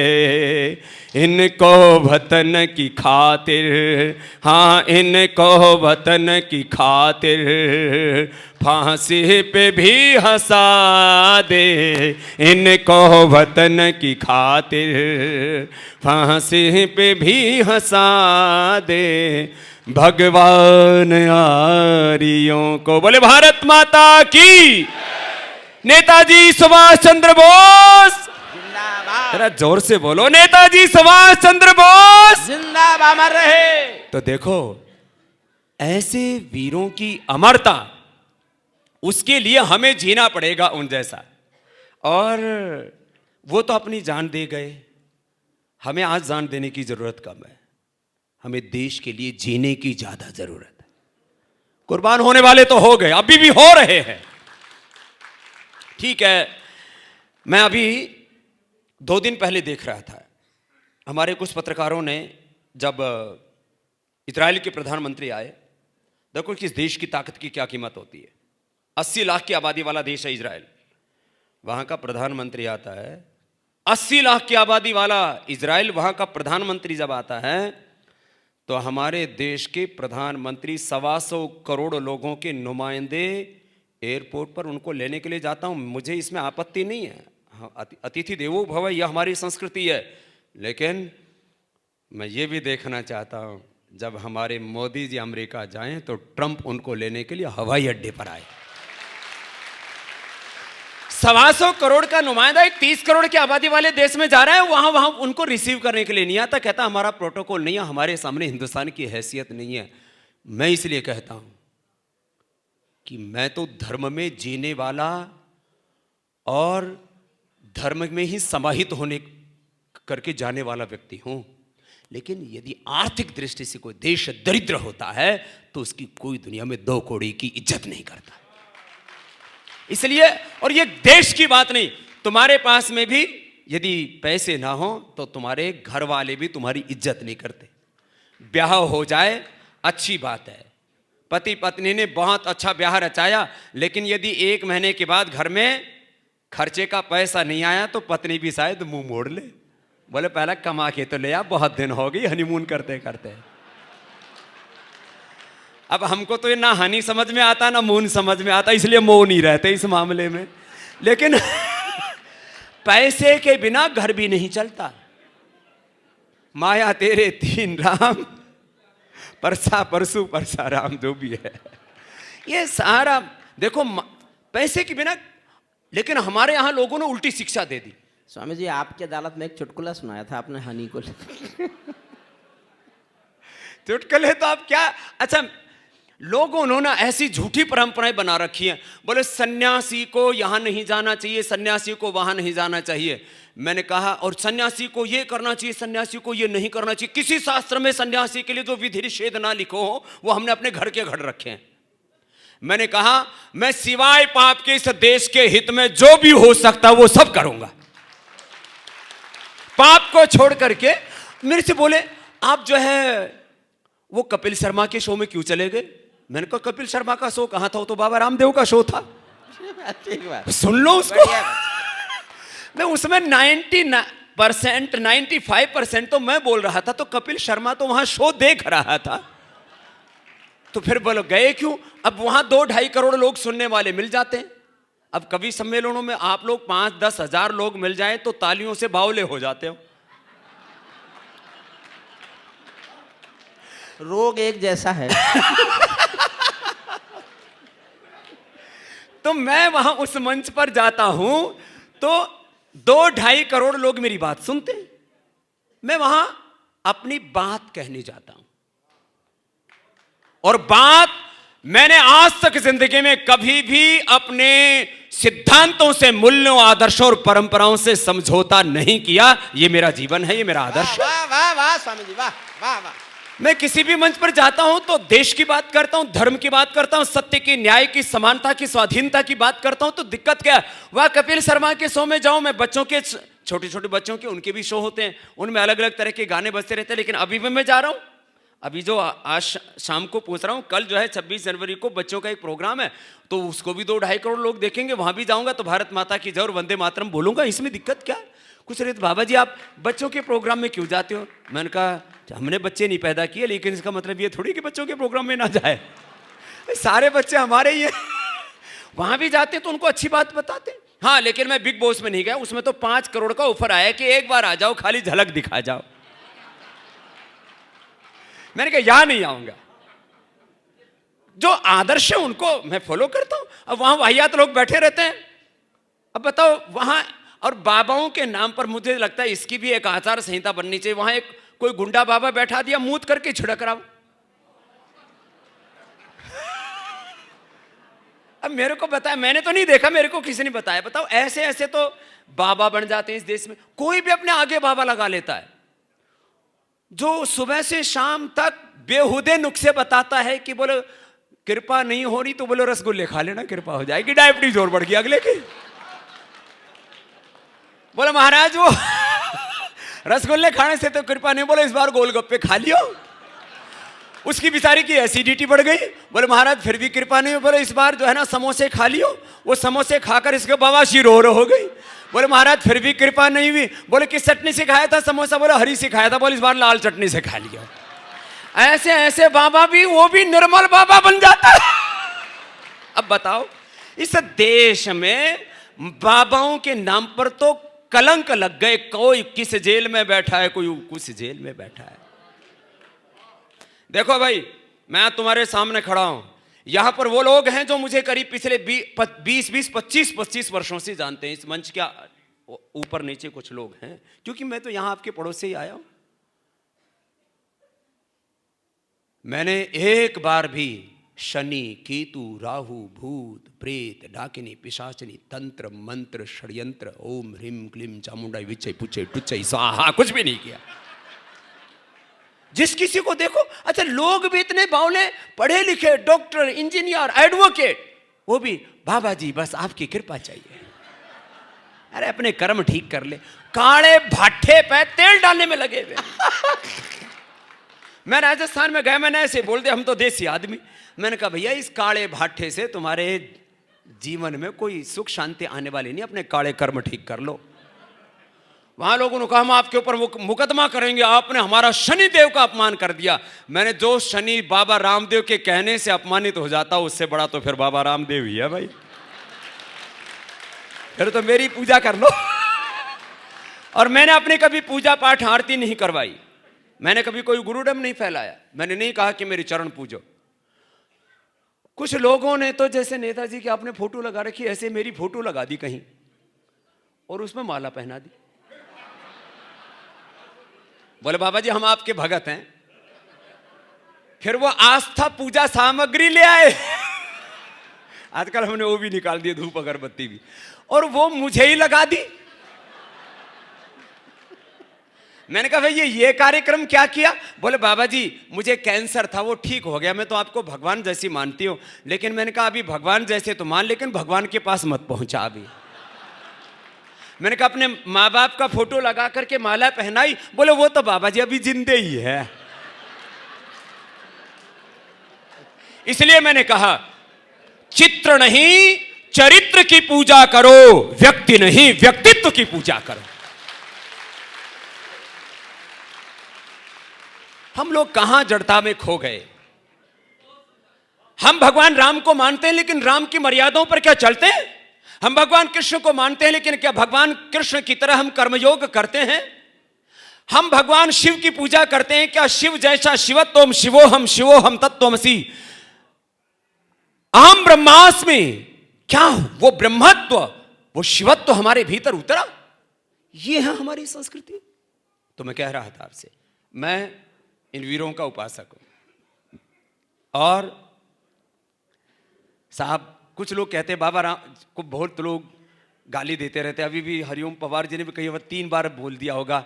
इनको वतन की खातिर, हाँ इनको वतन की खातिर फांसी पे भी हंसा दे, इनको वतन की खातिर फांसी पे भी हंसा दे, भगवान आर्यों को। बोले भारत माता की, नेताजी सुभाष चंद्र बोस जिंदाबाद, जरा जोर से बोलो, नेताजी सुभाष चंद्र बोस जिंदाबाद, अमर रहे। तो देखो ऐसे वीरों की अमरता, उसके लिए हमें जीना पड़ेगा उन जैसा, और वो तो अपनी जान दे गए, हमें आज जान देने की जरूरत कम है, हमें देश के लिए जीने की ज्यादा जरूरत है। कुर्बान होने वाले तो हो गए, अभी भी हो रहे हैं, ठीक है। मैं अभी 2 दिन पहले देख रहा था, हमारे कुछ पत्रकारों ने जब इजराइल के प्रधानमंत्री आए, देखो कि इस देश की ताकत की क्या कीमत होती है। 80 लाख की आबादी वाला देश है इजराइल, वहां का प्रधानमंत्री आता है, 80 लाख की आबादी वाला इजराइल, वहां का प्रधानमंत्री जब आता है तो हमारे देश के प्रधानमंत्री 125 करोड़ लोगों के नुमाइंदे एयरपोर्ट पर उनको लेने के लिए जाता हूँ, मुझे इसमें आपत्ति नहीं है। अतिथि देवो भव, यह हमारी संस्कृति है। लेकिन मैं ये भी देखना चाहता हूँ जब हमारे मोदी जी अमेरिका जाएं तो ट्रंप उनको लेने के लिए हवाई अड्डे पर आए। 125 करोड़ का नुमाइंदा एक 30 करोड़ की आबादी वाले देश में जा रहा है, वहां उनको रिसीव करने के लिए नहीं आता। कहता हमारा प्रोटोकॉल नहीं है, हमारे सामने हिंदुस्तान की हैसियत नहीं है। मैं इसलिए कहता हूं कि मैं तो धर्म में जीने वाला और धर्म में ही समाहित होने करके जाने वाला व्यक्ति हूं। लेकिन यदि आर्थिक दृष्टि से कोई देश दरिद्र होता है तो उसकी कोई दुनिया में 2 कौड़ी की इज्जत नहीं करता। इसलिए, और ये देश की बात नहीं, तुम्हारे पास में भी यदि पैसे ना हो तो तुम्हारे घर वाले भी तुम्हारी इज्जत नहीं करते। ब्याह हो जाए अच्छी बात है, पति पत्नी ने बहुत अच्छा ब्याह रचाया, लेकिन यदि 1 महीने के बाद घर में खर्चे का पैसा नहीं आया तो पत्नी भी शायद मुंह मोड़ ले, बोले पहले कमा के तो ले आ, बहुत दिन हो गई हनीमून करते करते। अब हमको तो ये ना हनी समझ में आता ना मून समझ में आता, इसलिए मौन ही रहते इस मामले में। लेकिन पैसे के बिना घर भी नहीं चलता। माया तेरे 3 राम, परसा परसू परसा राम, जो भी है ये सारा देखो पैसे के बिना। लेकिन हमारे यहां लोगों ने उल्टी शिक्षा दे दी। स्वामी जी, आपकी अदालत में एक चुटकुला सुनाया था आपने हनी को चुटकुले तो आप क्या, अच्छा लोगों उन्होंने ऐसी झूठी परंपराएं बना रखी हैं। बोले सन्यासी को यहां नहीं जाना चाहिए, सन्यासी को वहां नहीं जाना चाहिए। मैंने कहा और सन्यासी को ये करना चाहिए, सन्यासी को ये नहीं करना चाहिए। किसी शास्त्र में सन्यासी के लिए जो विधि निषेध ना लिखो हो वो हमने अपने घर के घर रखे हैं। मैंने कहा मैं सिवाय पाप के इस देश के हित में जो भी हो सकता वो सब करूंगा। पाप को छोड़ करके मेरे से बोले आप जो है वो कपिल शर्मा के शो में क्यों चले गए? मैंने कहा कपिल शर्मा का शो कहां था, वो तो बाबा रामदेव का शो था। ठीक बात, सुन लो उसको। मैं उसमें 90% 95% तो मैं बोल रहा था, तो कपिल शर्मा तो वहां शो देख रहा था। तो फिर बोलो गए क्यों? अब वहां 2-2.5 करोड़ लोग सुनने वाले मिल जाते हैं। अब कवि सम्मेलनों में आप लोग 5-10 हजार लोग मिल जाए तो तालियों से बावले हो जाते हो। रोग एक जैसा है। तो मैं वहां उस मंच पर जाता हूं तो 2-2.5 करोड़ लोग मेरी बात सुनते हैं। मैं वहां अपनी बात कहने जाता हूं, और बात मैंने आज तक जिंदगी में कभी भी अपने सिद्धांतों से, मूल्यों, आदर्शों और परंपराओं से समझौता नहीं किया। ये मेरा जीवन है, ये मेरा आदर्श है। वाह वाह वाह स्वामी जी, वाह वाह वाह। मैं किसी भी मंच पर जाता हूं तो देश की बात करता हूं, धर्म की बात करता हूं, सत्य की, न्याय की, समानता की, स्वाधीनता की बात करता हूं। तो दिक्कत क्या है? वह कपिल शर्मा के शो में जाऊं, मैं बच्चों के, छोटे छोटे बच्चों के, उनके भी शो होते हैं, उनमें अलग अलग तरह के गाने बजते रहते हैं। लेकिन अभी भी मैं जा रहा हूं, अभी जो आज शाम को पूछ रहा हूं, कल जो है 26 जनवरी को बच्चों का एक प्रोग्राम है, तो उसको भी 2-2.5 करोड़ लोग देखेंगे। वहां भी जाऊंगा तो भारत माता की जय और वंदे मातरम बोलूंगा। इसमें दिक्कत क्या है? कुछ रहे तो बाबा जी आप बच्चों के प्रोग्राम में क्यों जाते हो? मैंने कहा हमने बच्चे नहीं पैदा किए, लेकिन इसका मतलब ये थोड़ी कि बच्चों के प्रोग्राम में ना जाए, सारे बच्चे हमारे ही हैं। वहां भी जाते तो उनको अच्छी बात बताते। हाँ, लेकिन मैं बिग बॉस में नहीं गया, उसमें तो 5 करोड़ का ऑफर आया कि एक बार आ जाओ, खाली झलक दिखा जाओ। मैंने कहा यहां नहीं आऊंगा। जो आदर्श है उनको मैं फॉलो करता हूं। अब वहां वाहियात लोग बैठे रहते हैं। अब बताओ वहां, और बाबाओं के नाम पर मुझे लगता है इसकी भी एक आचार संहिता बननी चाहिए। वहां एक कोई गुंडा बाबा बैठा दिया, मूत करके छिड़क रहा। अब मेरे को बताया, मैंने तो नहीं देखा, मेरे को किसी ने बताया। बताओ ऐसे ऐसे तो बाबा बन जाते हैं इस देश में। कोई भी अपने आगे बाबा लगा लेता है, जो सुबह से शाम तक बेहुदे नुस्खे बताता है कि बोलो कृपा नहीं हो रही तो बोलो रसगुल्ले खा लेना, कृपा हो जाएगी। डायबिटीज और बढ़ गई अगले की। बोले महाराज वो रसगुल्ले खाने से तो कृपा नहीं, बोले इस बार गोलगप्पे खा लियो, उसकी बेचारी की एसिडिटी बढ़ गई। बोले महाराज फिर भी कृपा नहीं, बोले इस बार जो है ना समोसे खा लियो, वो समोसे खाकर इसके बवासीर हो गई। बोले महाराज फिर भी कृपा नहीं हुई। बोले किस चटनी से खाया था समोसा? बोले हरी से खाया था। बोले इस बार लाल चटनी से खा लिया। ऐसे ऐसे बाबा भी, वो भी निर्मल बाबा बन जाता है। अब बताओ, इस देश में बाबाओं के नाम पर तो कलंक लग गए। कोई किस जेल में बैठा है, कोई कुछ जेल में बैठा है। देखो भाई, मैं तुम्हारे सामने खड़ा हूं, यहां पर वो लोग हैं जो मुझे करीब पिछले 20-25 वर्षों से जानते हैं। इस मंच के ऊपर नीचे कुछ लोग हैं, क्योंकि मैं तो यहां आपके पड़ोस से ही आया हूं। मैंने एक बार भी शनि, केतु, राहु, भूत, प्रेत, डाकिनी, पिशाचिनी, तंत्र, मंत्र, षड्यंत्र, ओम ह्रीम क्लीम चामुंडा विचय पुचय टुचय स्वाहा कुछ भी नहीं किया। जिस किसी को देखो, अच्छा लोग भी इतने बावले, पढ़े लिखे, डॉक्टर, इंजीनियर, एडवोकेट, वो भी बाबा जी बस आपकी कृपा चाहिए। अरे अपने कर्म ठीक कर ले। काले भाठे पे तेल डालने में लगे हुए। मैं राजस्थान में गया, मैंने ऐसे बोल दिया, हम तो देसी आदमी, मैंने कहा भैया इस काले भाठे से तुम्हारे जीवन में कोई सुख शांति आने वाली नहीं, अपने काले कर्म ठीक कर लो। वहां लोगों ने कहा हम आपके ऊपर मुकदमा करेंगे, आपने हमारा शनि देव का अपमान कर दिया। मैंने जो शनि बाबा रामदेव के कहने से अपमानित हो जाता, उससे बड़ा तो फिर बाबा रामदेव ही है भाई। फिर तो मेरी पूजा कर लो। और मैंने अपनी कभी पूजा पाठ आरती नहीं करवाई, मैंने कभी कोई गुरुडम नहीं फैलाया, मैंने नहीं कहा कि मेरी चरण पूजो। कुछ लोगों ने तो जैसे नेताजी की आपने फोटो लगा रखी, ऐसे मेरी फोटो लगा दी कहीं और उसमें माला पहना दी। बोले बाबा जी हम आपके भगत हैं। फिर वो आस्था पूजा सामग्री ले आए। आजकल हमने वो भी निकाल दिए, धूप अगरबत्ती भी, और वो मुझे ही लगा दी। मैंने कहा भैया ये कार्यक्रम क्या किया? बोले बाबा जी मुझे कैंसर था, वो ठीक हो गया, मैं तो आपको भगवान जैसी मानती हूं। लेकिन मैंने कहा अभी भगवान जैसे तो मान, लेकिन भगवान के पास मत पहुंचा अभी। मैंने कहा अपने माँ बाप का फोटो लगा करके माला पहनाई। बोले वो तो बाबा जी अभी जिंदे ही है। इसलिए मैंने कहा चित्र नहीं चरित्र की पूजा करो, व्यक्ति नहीं व्यक्तित्व की पूजा करो। हम लोग कहां जड़ता में खो गए। हम भगवान राम को मानते हैं, लेकिन राम की मर्यादाओं पर क्या चलते हैं? हम भगवान कृष्ण को मानते हैं, लेकिन क्या भगवान कृष्ण की तरह हम कर्मयोग करते हैं? हम भगवान शिव की पूजा करते हैं, क्या शिव जैसा शिवत्वम शिवोहम तत्त्वमसि अहम ब्रह्मास्मि, क्या वो ब्रह्मत्व, वो शिवत्व हमारे भीतर उतरा? ये है हमारी संस्कृति। तो मैं कह रहा था आपसे, मैं इन वीरों का उपासक हूं। और साहब कुछ लोग कहते हैं बाबा राम को बहुत लोग गाली देते रहते। अभी भी हरिओम पवार जी ने भी कई बार 3 बार बोल दिया होगा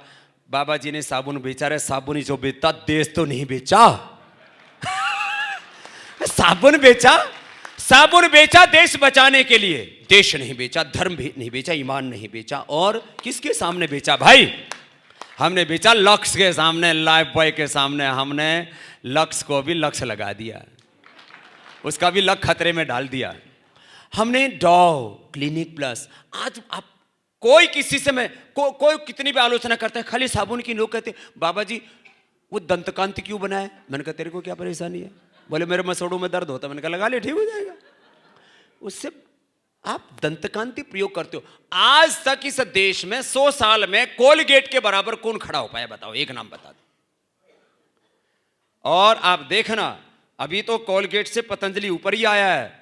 बाबा जी ने साबुन बेचा रहे, साबुन ही जो बेचता देश तो नहीं बेचा। साबुन बेचा देश बचाने के लिए, देश नहीं बेचा, धर्म भी नहीं बेचा, ईमान नहीं बेचा। और किसके सामने बेचा भाई? हमने बेचा लक्ष्य के सामने, लाइफ बॉय के सामने। हमने लक्ष्य को भी लक्ष्य लगा दिया, उसका भी लक्ष्य खतरे में डाल दिया। हमने डॉव, क्लिनिक प्लस, आज आप कोई किसी से मैं कोई कितनी भी आलोचना करता है, खाली साबुन की। लोग कहते बाबा जी वो दंतकांति क्यों बनाया? मैंने कहा तेरे को क्या परेशानी है? बोले मेरे मसोड़ों में दर्द होता। मैंने कहा लगा ले ठीक हो जाएगा। उससे आप दंतकांति प्रयोग करते हो। आज तक इस देश में 100 साल में कोलगेट के बराबर कौन खड़ा हो पाया? बताओ, एक नाम बता दो। और आप देखना अभी तो कोलगेट से पतंजलि ऊपर ही आया है,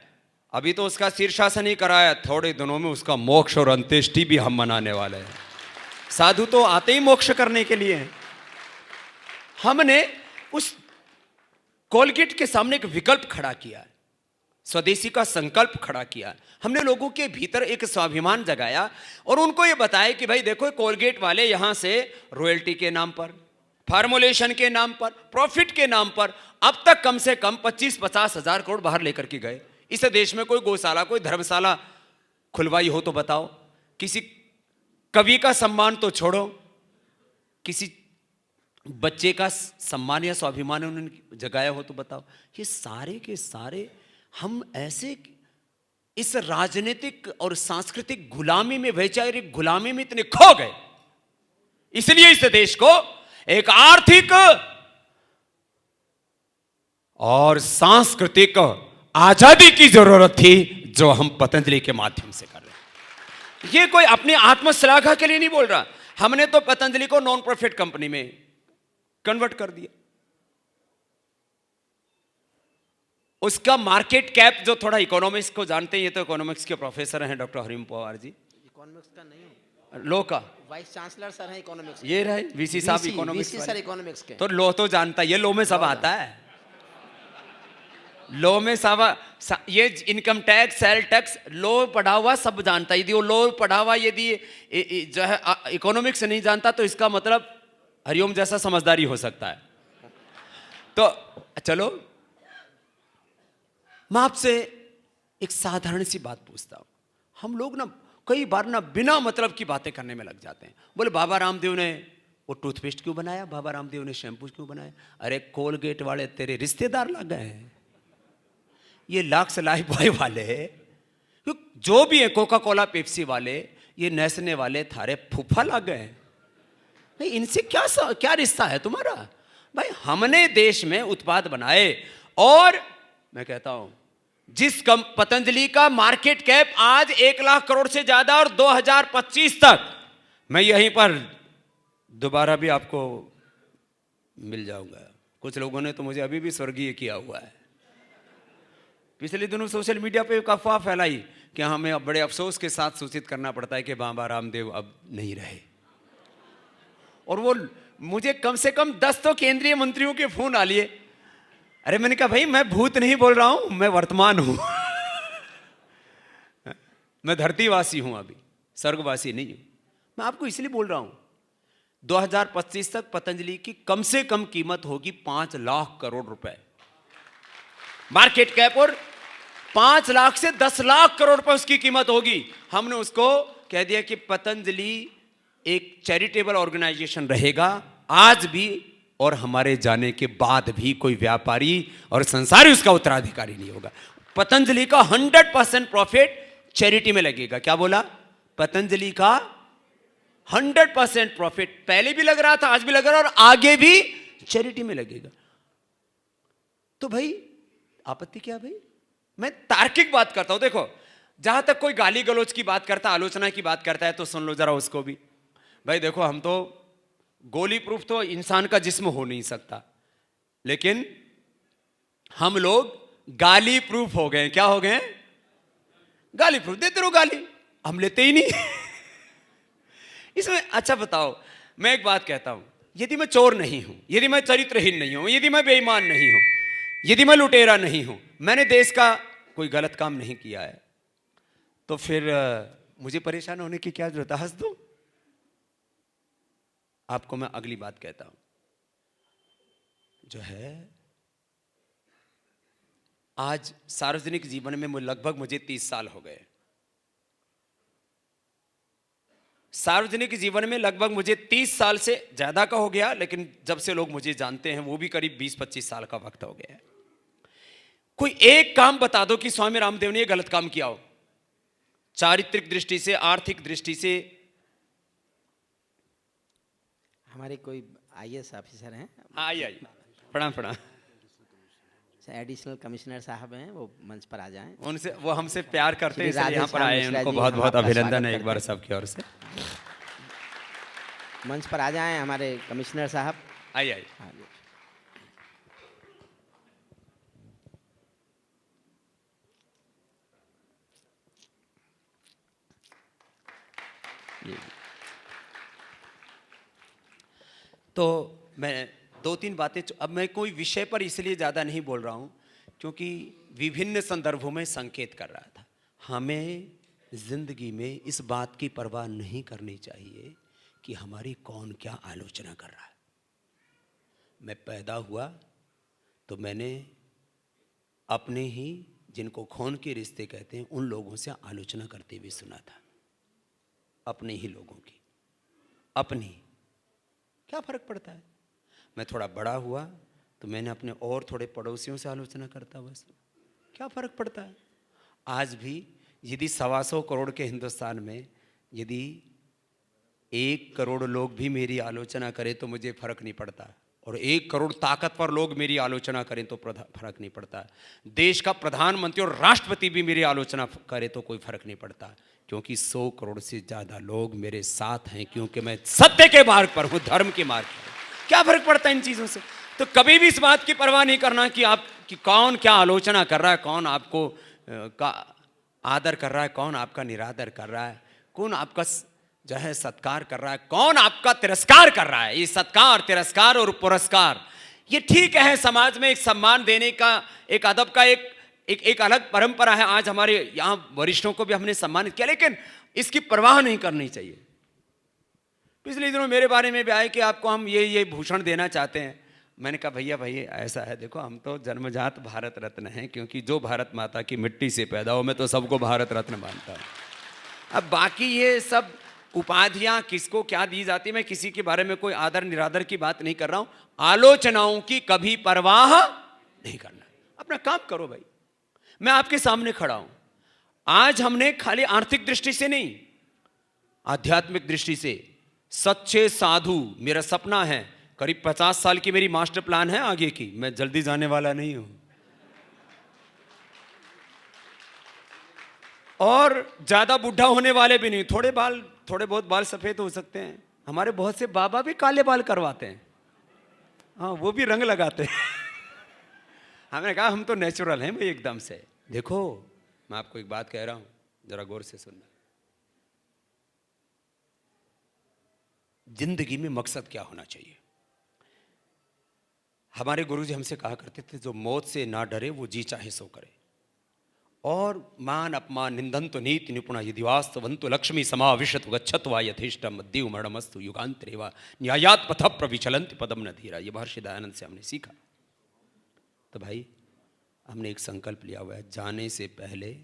अभी तो उसका शीर्षासन ही कराया। थोड़े दिनों में उसका मोक्ष और अंत्येष्टि भी हम मनाने वाले हैं। साधु तो आते ही मोक्ष करने के लिए हैं। हमने उस कोलगेट के सामने एक विकल्प खड़ा किया, स्वदेशी का संकल्प खड़ा किया। हमने लोगों के भीतर एक स्वाभिमान जगाया और उनको ये बताया कि भाई देखो कोलगेट वाले यहां से रॉयल्टी के नाम पर, फार्मुलेशन के नाम पर, प्रॉफिट के नाम पर अब तक कम से कम 25-50 हजार करोड़ बाहर लेकर के गए। इस देश में कोई गौशाला, कोई धर्मशाला खुलवाई हो तो बताओ? किसी कवि का सम्मान तो छोड़ो, किसी बच्चे का सम्मान या स्वाभिमान उन्होंने जगाया हो तो बताओ? ये सारे के सारे हम ऐसे इस राजनीतिक और सांस्कृतिक गुलामी में, वैचारिक गुलामी में इतने खो गए। इसलिए इस देश को एक आर्थिक और सांस्कृतिक आजादी की जरूरत थी, जो हम पतंजलि के माध्यम से कर रहे हैं। ये कोई अपनी आत्मश्लाघा के लिए नहीं बोल रहा, हमने तो पतंजलि को नॉन प्रॉफिट कंपनी में कन्वर्ट कर दिया। उसका मार्केट कैप, जो थोड़ा इकोनॉमिक्स को जानते हैं, ये तो इकोनॉमिक्स के प्रोफेसर हैं डॉक्टर हरिम पवार जी। इकोनॉमिक्स का नहीं हूँ, लो का वाइस चांसलर सर हैं इकोनॉमिक्स। ये रहे वीसी साहब इकोनॉमिक्स सर इकोनॉमिक्स के। तो लो तो जानता है, ये लो में सब आता है। लो में सब ये इनकम टैक्स, सेल टैक्स, लो पढ़ा हुआ सब जानता है। यदि वो लो पढ़ा हुआ यदि जो है इकोनॉमिक्स नहीं जानता, तो इसका मतलब हरिओम जैसा समझदारी हो सकता है। तो चलो मैं आपसे एक साधारण सी बात पूछता हूं। हम लोग ना कई बार ना बिना मतलब की बातें करने में लग जाते हैं। बोले बाबा रामदेव ने वो टूथपेस्ट क्यों बनाया, बाबा रामदेव ने शैम्पू क्यों बनाया? अरे कोलगेट वाले तेरे रिश्तेदार लग गए हैं, ये लक्स लाइफ बॉय वाले, जो भी है, कोका कोला पेप्सी वाले, ये नेस्ले वाले थारे फूफा लग गए हैं। नहीं, इनसे क्या रिश्ता है तुम्हारा? भाई हमने देश में उत्पाद बनाए, और मैं कहता हूं जिस पतंजलि का मार्केट कैप आज 1 लाख करोड़ से ज्यादा, और 2025 तक मैं यहीं पर दोबारा भी आपको मिल जाऊंगा। कुछ लोगों ने तो मुझे अभी भी स्वर्गीय किया हुआ है। पिछले दिनों सोशल मीडिया पे एक अफवाह फैलाई कि हमें अब बड़े अफसोस के साथ सूचित करना पड़ता है कि बाबा रामदेव अब नहीं रहे। और वो मुझे कम से कम 10 तो केंद्रीय मंत्रियों के फोन आ लिए। अरे मैंने कहा भाई मैं भूत नहीं बोल रहा हूं, मैं वर्तमान हूं। मैं धरतीवासी हूं, अभी स्वर्गवासी नहीं हूं। मैं आपको इसलिए बोल रहा हूं 2025 तक पतंजलि की कम से कम कीमत होगी 5 लाख करोड़ रुपए मार्केट कैप, और 5 लाख से 10 लाख करोड़ रुपए उसकी कीमत होगी। हमने उसको कह दिया कि पतंजलि एक चैरिटेबल ऑर्गेनाइजेशन रहेगा आज भी, और हमारे जाने के बाद भी कोई व्यापारी और संसारी उसका उत्तराधिकारी नहीं होगा। पतंजलि का 100% प्रॉफिट चैरिटी में लगेगा। क्या बोला? पतंजलि का 100% प्रॉफिट पहले भी लग रहा था, आज भी लग रहा है, और आगे भी चैरिटी में लगेगा। तो भाई आपत्ति क्या? भाई मैं तार्किक बात करता हूं। देखो, जहां तक कोई गाली गलौज की बात करता, आलोचना की बात करता है, तो सुन लो जरा उसको भी। भाई देखो, हम तो गोली प्रूफ तो इंसान का जिस्म हो नहीं सकता, लेकिन हम लोग गाली प्रूफ हो गए। क्या हो गए? गाली प्रूफ। देते रहो गाली, हम लेते ही नहीं। इसमें अच्छा बताओ, मैं एक बात कहता हूं, यदि मैं चोर नहीं हूं, यदि मैं चरित्रहीन नहीं हूं, यदि मैं बेईमान नहीं हूं, यदि मैं लुटेरा नहीं हूं, मैंने देश का कोई गलत काम नहीं किया है, तो फिर मुझे परेशान होने की क्या जरूरत है? हंस दो। आपको मैं अगली बात कहता हूं, जो है आज सार्वजनिक जीवन में लगभग मुझे 30 साल हो गए। सार्वजनिक जीवन में लगभग मुझे 30 साल से ज्यादा का हो गया, लेकिन जब से लोग मुझे जानते हैं वो भी करीब 20-25 साल का वक्त हो गया है। कोई एक काम बता दो कि स्वामी रामदेव ने ये गलत काम किया हो, चारित्रिक दृष्टि से, आर्थिक दृष्टि से। हमारे कोई आईएएस ऑफिसर हैं, आइए प्रणाम प्रणाम, एडिशनल कमिश्नर साहब हैं, वो मंच पर आ जाएं। उनसे, वो हमसे प्यार करते हैं, इसलिए यहाँ पर राधेश्याम आए हैं। मिश्रा उनको जी, बहुत हम बहुत आपका अभिनंदन है स्वागत एक बार करते हैं। सबकी ओर से। मंच पर आ जाएं हमारे कमिश्नर साहब। आइए आइए। हाँ जी। तो मैं 2-3 बातें, अब मैं कोई विषय पर इसलिए ज़्यादा नहीं बोल रहा हूँ क्योंकि विभिन्न संदर्भों में संकेत कर रहा था। हमें जिंदगी में इस बात की परवाह नहीं करनी चाहिए कि हमारी कौन क्या आलोचना कर रहा है। मैं पैदा हुआ तो मैंने अपने ही, जिनको खून के रिश्ते कहते हैं, उन लोगों से आलोचना करते हुए सुना था। अपने ही लोगों की, अपनी, क्या फर्क पड़ता है? मैं थोड़ा बड़ा हुआ तो मैंने अपने और थोड़े पड़ोसियों से आलोचना करता हुआ सुना। क्या फर्क पड़ता है? आज भी यदि 125 करोड़ के हिंदुस्तान में यदि 1 करोड़ लोग भी मेरी आलोचना करें तो मुझे फर्क नहीं पड़ता, और 1 करोड़ ताकतवर लोग मेरी आलोचना करें तो फर्क नहीं पड़ता। देश का प्रधानमंत्री और राष्ट्रपति भी मेरी आलोचना करे तो कोई फर्क नहीं पड़ता, क्योंकि 100 करोड़ से ज़्यादा लोग मेरे साथ हैं, क्योंकि मैं सत्य के मार्ग पर हूँ, धर्म के मार्ग पर हूँ। क्या फर्क पड़ता है इन चीज़ों से? तो कभी भी इस बात की परवाह नहीं करना कि कौन क्या आलोचना कर रहा है, कौन आपको का आदर कर रहा है, कौन आपका निरादर कर रहा है, कौन आपका जो है सत्कार कर रहा है, कौन आपका तिरस्कार कर रहा है। ये सत्कार, तिरस्कार और पुरस्कार ये ठीक है, समाज में एक सम्मान देने का, एक अदब का एक अलग परंपरा है। आज हमारे यहाँ वरिष्ठों को भी हमने सम्मानित किया, लेकिन इसकी परवाह नहीं करनी चाहिए। पिछले दिनों मेरे बारे में भी आए कि आपको हम ये भूषण देना चाहते हैं। मैंने कहा भैया ऐसा है, देखो हम तो जन्मजात भारत रत्न हैं, क्योंकि जो भारत माता की मिट्टी से पैदा हो, मैं तो सबको भारत रत्न मानता हूँ। अब बाकी ये सब उपाधियां किसको क्या दी जाती, मैं किसी के बारे में कोई आदर निरादर की बात नहीं कर रहा हूं। आलोचनाओं की कभी परवाह नहीं करना, अपना काम करो भाई। मैं आपके सामने खड़ा हूं। आज हमने खाली आर्थिक दृष्टि से नहीं, आध्यात्मिक दृष्टि से सच्चे साधु, मेरा सपना है, करीब 50 साल की मेरी मास्टर प्लान है आगे की, मैं जल्दी जाने वाला नहीं हूं। और ज्यादा बुढ़ा होने वाले भी नहीं, थोड़े बहुत बाल सफेद हो सकते हैं। हमारे बहुत से बाबा भी काले बाल करवाते हैं, हाँ वो भी रंग लगाते हैं। हमने कहा हम तो नेचुरल हैं भाई एकदम से। देखो मैं आपको एक बात कह रहा हूं, जरा गौर से सुनना। जिंदगी में मकसद क्या होना चाहिए? हमारे गुरुजी हमसे कहा करते थे, जो मौत से ना डरे वो जी चाहे सो करे। और मान अपमान निंदन्तु नीति निपुणा यदि वास्तवन्तु लक्ष्मी समाविशत गच्छत्वा यथेष्टम मद्यु मरणमस्तु युगांतरेवा न्यायात् पथ प्रविचलन्ति पदम न धीरा। ये महर्षि दयानंद से हमने सीखा। तो भाई हमने एक संकल्प लिया हुआ है, जाने से पहले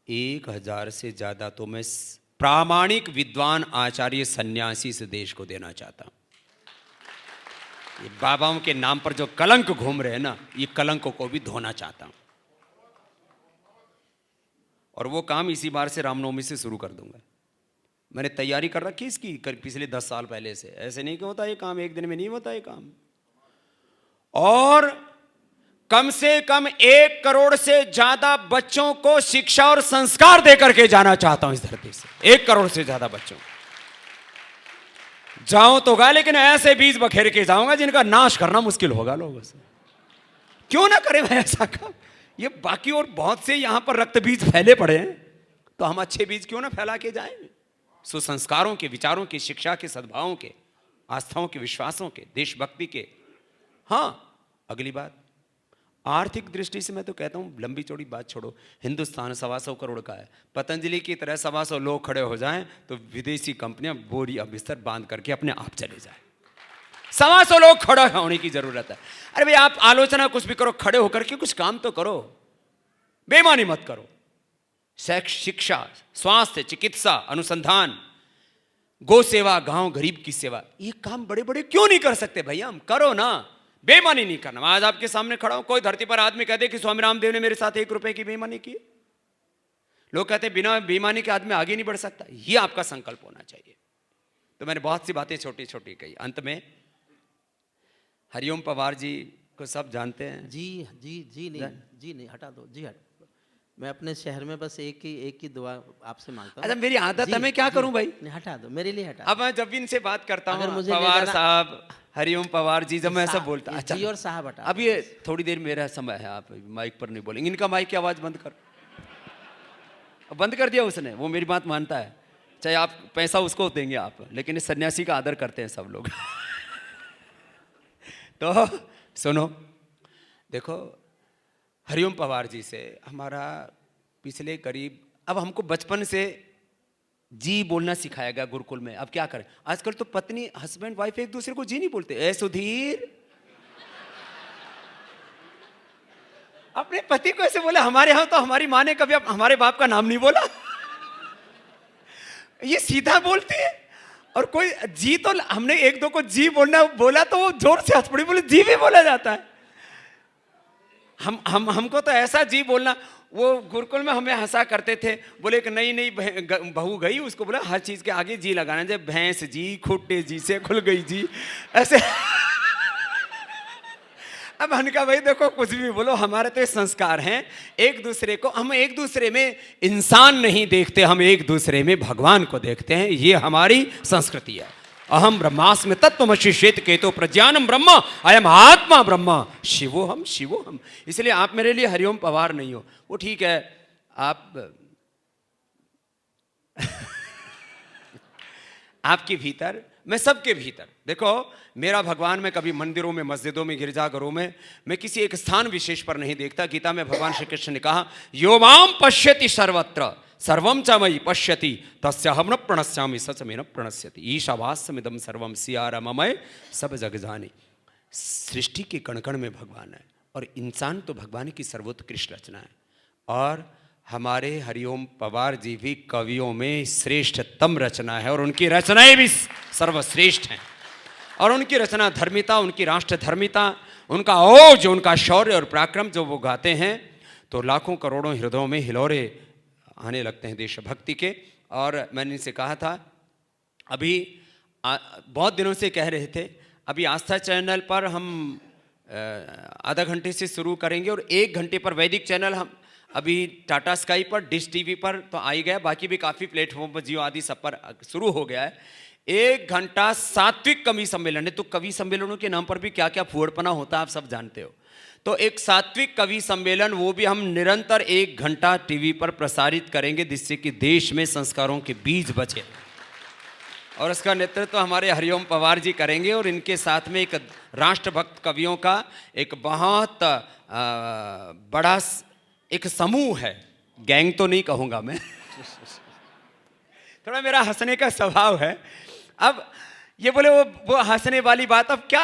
1000 से ज्यादा तो मैं प्रामाणिक विद्वान आचार्य सन्यासी से देश को देना चाहता हूं। ये बाबाओं के नाम पर जो कलंक घूम रहे हैं ना, ये कलंकों को भी धोना चाहता हूं। और वो काम इसी बार से रामनवमी से शुरू कर दूंगा। मैंने तैयारी कर रखी इसकी पिछले 10 साल पहले से। ऐसे नहीं कि होता ये काम, एक दिन में नहीं होता ये काम। और कम से कम 1 करोड़ से ज्यादा बच्चों को शिक्षा और संस्कार देकर के जाना चाहता हूं इस धरती से। 1 करोड़ से ज्यादा बच्चों जाऊं तो गा, लेकिन ऐसे बीज बखेर के जाऊंगा जिनका नाश करना मुश्किल होगा लोगों से। क्यों ना करें मैं ऐसा काम? ये बाकी और बहुत से यहां पर रक्त बीज फैले पड़े हैं, तो हम अच्छे बीज क्यों ना फैला के जाएं? सुसंस्कारों के, विचारों के, शिक्षा के, सद्भावों के, आस्थाओं के, विश्वासों के, देशभक्ति के। हाँ, अगली बात आर्थिक दृष्टि से मैं तो कहता हूं, लंबी चौड़ी बात छोड़ो, हिंदुस्तान 125 करोड़ का है। पतंजलि की तरह 125 लोग खड़े हो जाएं तो विदेशी कंपनियां बोरी अब बिस्तर बांध करके अपने आप चले जाए। 125 लोग खड़े होने की जरूरत है। अरे भाई आप आलोचना कुछ भी करो, खड़े होकर के कुछ काम तो करो, बेईमानी मत करो। शिक्षा, स्वास्थ्य, चिकित्सा, अनुसंधान, गौ सेवा, गांव गरीब की सेवा, ये काम बड़े बड़े क्यों नहीं कर सकते भैया? हम करो ना, बेईमानी नहीं करना। आज आपके सामने खड़ा हूं, कोई धरती पर आदमी कहते कि स्वामी रामदेव ने मेरे साथ 1 रुपए की बेईमानी की। लोग कहते बिना बेईमानी के आदमी आगे नहीं बढ़ सकता। ये आपका संकल्प होना चाहिए। तो मैंने बहुत सी बातें छोटी छोटी कही। अंत में हरिओम पवार जी को सब जानते हैं। जी नहीं हटा दो, जी हट। मैं अपने शहर में बस एक ही दुआ आपसे मांगता हूँ। अच्छा मेरी आदत है, मैं क्या करूं भाई? नहीं हटा दो, मेरे लिए हटा। अब मैं जब भी इनसे बात करता हूं, मुझे पवार साहब, हरिओम पवार जी, जब मैं ऐसा बोलता, अच्छा जी और साहब हटा। अब ये थोड़ी देर मेरा समय है, आप माइक पर नहीं बोलेंगे। इनका माइक की आवाज बंद कर। बंद कर दिया उसने, वो मेरी बात मानता है, चाहे आप पैसा उसको देंगे आप, लेकिन इस सन्यासी का आदर करते हैं सब लोग। तो सुनो, देखो हरिओम पवार जी से हमारा पिछले करीब, अब हमको बचपन से जी बोलना सिखाया गया गुरुकुल में। अब क्या करें, आजकल तो पत्नी हस्बैंड वाइफ एक दूसरे को जी नहीं बोलते। ए सुधीर, अपने पति को ऐसे बोले। हमारे यहां तो हमारी माँ ने कभी हमारे बाप का नाम नहीं बोला। ये सीधा बोलती है। और कोई जी, तो हमने 1-2 को जी बोला तो वो जोर से हंस पड़ी, बोले जी भी बोला जाता है। हमको तो ऐसा जी बोलना। वो गुरुकुल में हमें हंसा करते थे, बोले कि नहीं नहीं बहू गई, उसको बोला हर चीज के आगे जी लगाना, जब भैंस जी खुट्टे जी से खुल गई जी ऐसे। अब हमने कहा भाई देखो कुछ भी बोलो, हमारे तो ये संस्कार हैं, एक दूसरे को हम एक दूसरे में इंसान नहीं देखते, हम एक दूसरे में भगवान को देखते हैं, ये हमारी संस्कृति है। अहम ब्रह्मास्मि तत्त्वमसि श्वेत केतो प्रज्ञानम ब्रह्म अयम आत्मा ब्रह्म शिवोहम शिवोहम। इसलिए आप मेरे लिए हरिओम पवार नहीं हो, वो ठीक है आप आपके भीतर, मैं सबके भीतर। देखो मेरा भगवान मैं कभी मंदिरों में, मस्जिदों में, गिरजाघरों में, मैं किसी एक स्थान विशेष पर नहीं देखता। गीता में भगवान श्री कृष्ण ने कहा यो माम पश्यति सर्वत्र सर्वम च मयि पश्यति तस्याहं न प्रणश्यामि सच में न प्रणश्यति ईशावास्यमिदं सर्वम सियाराममय सब जग जानी। सृष्टि के कण कण में भगवान है और इंसान तो भगवान की सर्वोत्कृष्ट रचना है। और हमारे हरिओम पवार जी भी कवियों में श्रेष्ठतम रचना है और उनकी रचनाएं भी सर्वश्रेष्ठ हैं। और उनकी रचना धर्मिता, उनकी राष्ट्र धर्मिता, उनका ओज, उनका शौर्य और पराक्रम जो वो गाते हैं तो लाखों करोड़ों हृदयों में हिलोरे आने लगते हैं देशभक्ति के। और मैंने इनसे कहा था, अभी बहुत दिनों से कह रहे थे, अभी आस्था चैनल पर हम आधा घंटे से शुरू करेंगे और 1 घंटे पर वैदिक चैनल हम अभी टाटा स्काई पर, डिश टीवी पर तो आ ही गया, बाकी भी काफ़ी प्लेटफॉर्म पर, जियो आदि सब पर शुरू हो गया है। 1 घंटा सात्विक कवि सम्मेलन है। तो कवि सम्मेलनों के नाम पर भी क्या क्या फुहड़पना होता है आप सब जानते हो। तो एक सात्विक कवि सम्मेलन, वो भी हम निरंतर 1 घंटा टीवी पर प्रसारित करेंगे जिससे कि देश में संस्कारों के बीज बचे। और उसका नेतृत्व हमारे हरिओम पवार जी करेंगे और इनके साथ में एक राष्ट्रभक्त कवियों का एक बहुत बड़ा एक समूह है, गैंग तो नहीं कहूँगा मैं, थोड़ा मेरा हंसने का स्वभाव है। अब ये बोले वो हंसने वाली बात, अब क्या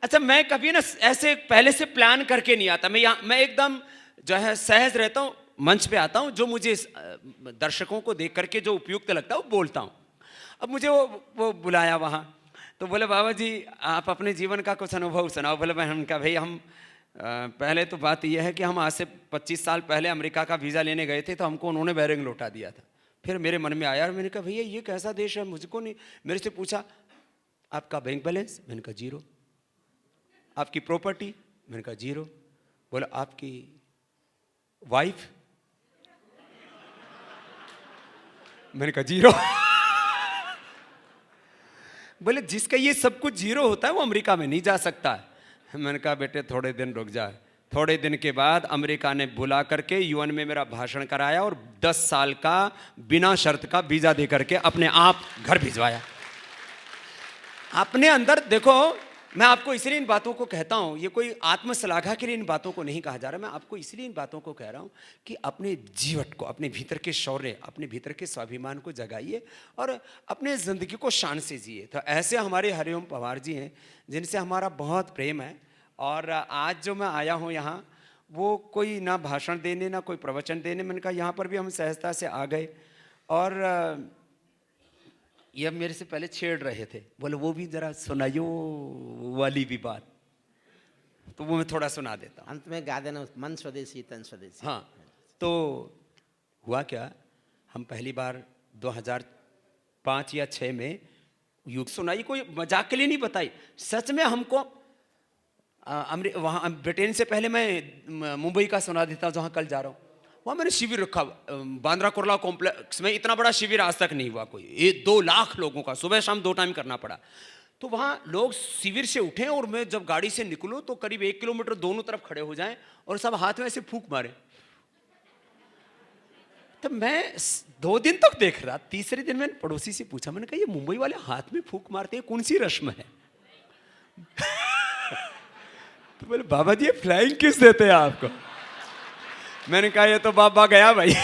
अच्छा मैं कभी ना ऐसे पहले से प्लान करके नहीं आता, मैं एकदम जो है सहज रहता हूँ, मंच पे आता हूँ, जो मुझे दर्शकों को देख करके जो उपयुक्त लगता है वो बोलता हूँ। अब मुझे वो बुलाया वहाँ, तो बोले बाबा जी आप अपने जीवन का कुछ अनुभव सुनाओ। बोले मैं उनका भाई हम पहले तो बात यह है कि हम आज से 25 साल पहले अमेरिका का वीज़ा लेने गए थे तो हमको उन्होंने बैरिंग लौटा दिया था। फिर मेरे मन में आया और मैंने कहा भैया ये कैसा देश है, मुझको नहीं। मेरे से पूछा आपका बैंक बैलेंस, मैंने कहा 0। आपकी प्रॉपर्टी, मैंने कहा 0। बोला आपकी वाइफ, मैंने कहा 0। बोले जिसका ये सब कुछ 0 होता है वो अमेरिका में नहीं जा सकता है। मैंने कहा बेटे थोड़े दिन रुक जाए। थोड़े दिन के बाद अमेरिका ने बुला करके यूएन में मेरा भाषण कराया और 10 साल का बिना शर्त का वीजा दे करके अपने आप घर भिजवाया। अपने अंदर देखो, मैं आपको इसलिए इन बातों को कहता हूँ, ये कोई आत्मश्लाघा के लिए इन बातों को नहीं कहा जा रहा, मैं आपको इसलिए इन बातों को कह रहा हूँ कि अपने जीवन को, अपने भीतर के शौर्य, अपने भीतर के स्वाभिमान को जगाइए और अपने ज़िंदगी को शान से जिए। तो ऐसे हमारे हरिओम पवार जी हैं जिनसे हमारा बहुत प्रेम है। और आज जो मैं आया हूँ यहाँ, वो कोई ना भाषण देने ना कोई प्रवचन देने, मैंने कहा यहाँ पर भी हम सहजता से आ गए। और ये मेरे से पहले छेड़ रहे थे, बोले वो भी जरा सुनाइयो वाली भी बात, तो वो मैं थोड़ा सुना देता हूँ। अंत में गा देना मन स्वदेशी तन स्वदेशी। हाँ, तो हुआ क्या, हम पहली बार 2005 या 6 में युग सुनाई, कोई मजाक के लिए नहीं बताई, सच में हमको वहाँ ब्रिटेन से पहले मैं मुंबई का सुना देता जहाँ कल जा रहा हूँ। वहाँ मैंने शिविर रखा, बांद्रा कुर्ला कॉम्प्लेक्स में इतना बड़ा शिविर आज तक नहीं हुआ कोई, 2 लाख लोगों का, सुबह शाम 2 टाइम करना पड़ा। तो वहाँ लोग शिविर से उठे और मैं जब गाड़ी से निकलूँ तो करीब 1 किलोमीटर दोनों तरफ खड़े हो जाएं और सब हाथ में ऐसे फूंक मारे। तो मैं 2 दिन तक देख रहा। तीसरे दिन मैंने पड़ोसी से पूछा, मैंने कहा ये मुंबई वाले हाथ में फूंक मारते हैं, कौन सी रस्म है? तो बोले बाबा जी ये फ्लाइंग किस देते हैं आपको? मैंने कहा ये तो बाबा गया भाई।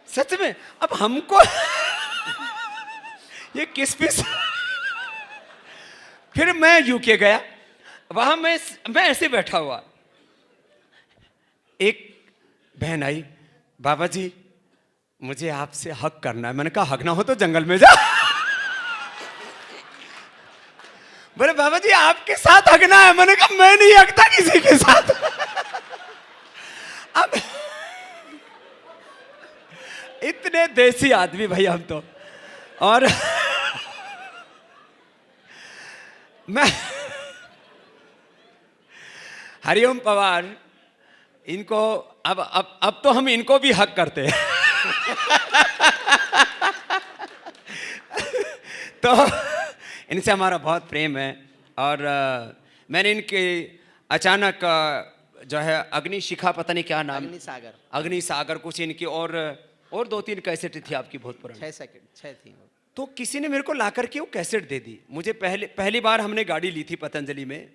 सच में अब हमको ये किस पे फिर मैं यूके गया, वहां मैं ऐसे बैठा हुआ, एक बहन आई, बाबा जी मुझे आपसे हक करना है। मैंने कहा हक ना हो तो जंगल में जा। बोले बाबा जी आपके साथ हगना है। मैंने कहा मैं नहीं हगता किसी के साथ। अब इतने देसी आदमी भाई हम तो। और मैं हरिओम पवार इनको अब तो हम इनको भी हक करते हैं। तो इनसे हमारा बहुत प्रेम है। और मैंने इनके अचानक जो है अग्निशिखा, पता नहीं क्या नाम, अग्निसागर कुछ इनकी, और 2-3 कैसेट थी आपकी बहुत पुरानी, 6 थी। तो किसी ने मेरे को ला करके वो कैसेट दे दी मुझे। पहली बार हमने गाड़ी ली थी पतंजलि में,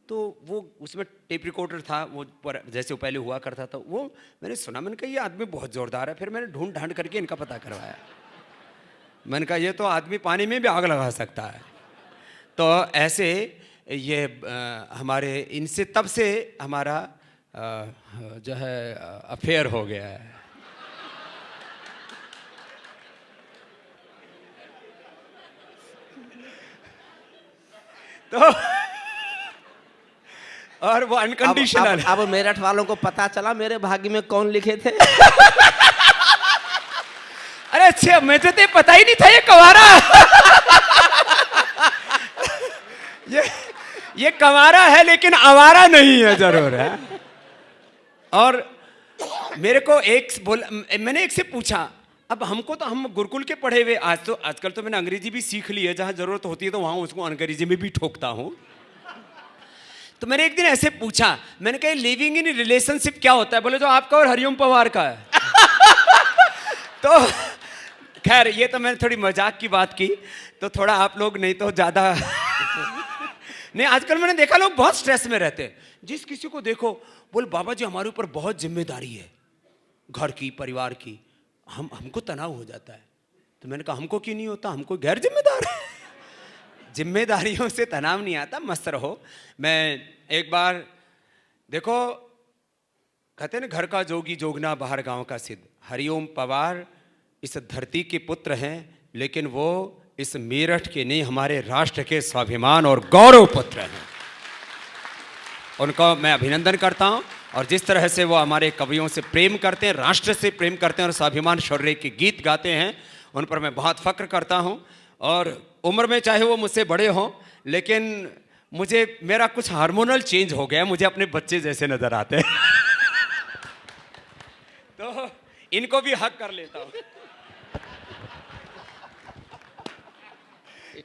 तो वो उसमें टेप रिकॉर्डर था वो जैसे वो पहले हुआ करता था। वो मैंने सुना, मैंने कहा ये आदमी बहुत जोरदार है। फिर मैंने ढूंढ ढांड करके इनका पता करवाया। मैंने कहा ये तो आदमी पानी में भी आग लगा सकता है। तो ऐसे ये हमारे इनसे तब से हमारा जो है अफेयर हो गया है। तो और वो अनकंडीशनल। अब मेरठ वालों को पता चला मेरे भाग्य में कौन लिखे थे। अरे अच्छा, मुझे तो पता ही नहीं था ये कवारा। ये कवारा है लेकिन आवारा नहीं है जरूर है। और मेरे को मैंने एक से पूछा, अब हमको तो हम गुरुकुल के पढ़े हुए, आजकल तो मैंने अंग्रेजी भी सीख ली है, जहां जरूरत होती है तो वहां उसको अंग्रेजी में भी ठोकता हूं। तो मैंने एक दिन ऐसे पूछा, मैंने कहा लिविंग इन रिलेशनशिप क्या होता है? बोले जो आपका और हरिओम पवार का है। तो खैर ये तो मैंने थोड़ी मजाक की बात की, तो थोड़ा आप लोग नहीं तो ज्यादा नहीं। आजकल मैंने देखा लोग बहुत स्ट्रेस में रहते हैं। जिस किसी को देखो बोल बाबा जी हमारे ऊपर बहुत जिम्मेदारी है, घर की, परिवार की, हमको तनाव हो जाता है। तो मैंने कहा हमको क्यों नहीं होता, हमको गैर जिम्मेदार है। जिम्मेदारियों से तनाव नहीं आता, मस्त रहो। मैं एक बार देखो, कहते हैं ना घर का जोगी जोगना बाहर गांव का सिद्ध। हरिओम पवार इस धरती के पुत्र हैं, लेकिन वो इस मेरठ के नहीं, हमारे राष्ट्र के स्वाभिमान और गौरव पुत्र हैं। उनका मैं अभिनंदन करता हूं। और जिस तरह से वो हमारे कवियों से प्रेम करते हैं, राष्ट्र से प्रेम करते हैं और स्वाभिमान शौर्य के गीत गाते हैं, उन पर मैं बहुत फक्र करता हूं। और उम्र में चाहे वो मुझसे बड़े हों, लेकिन मेरा कुछ हार्मोनल चेंज हो गया, मुझे अपने बच्चे जैसे नजर आते हैं। तो इनको भी हक कर लेता हूं।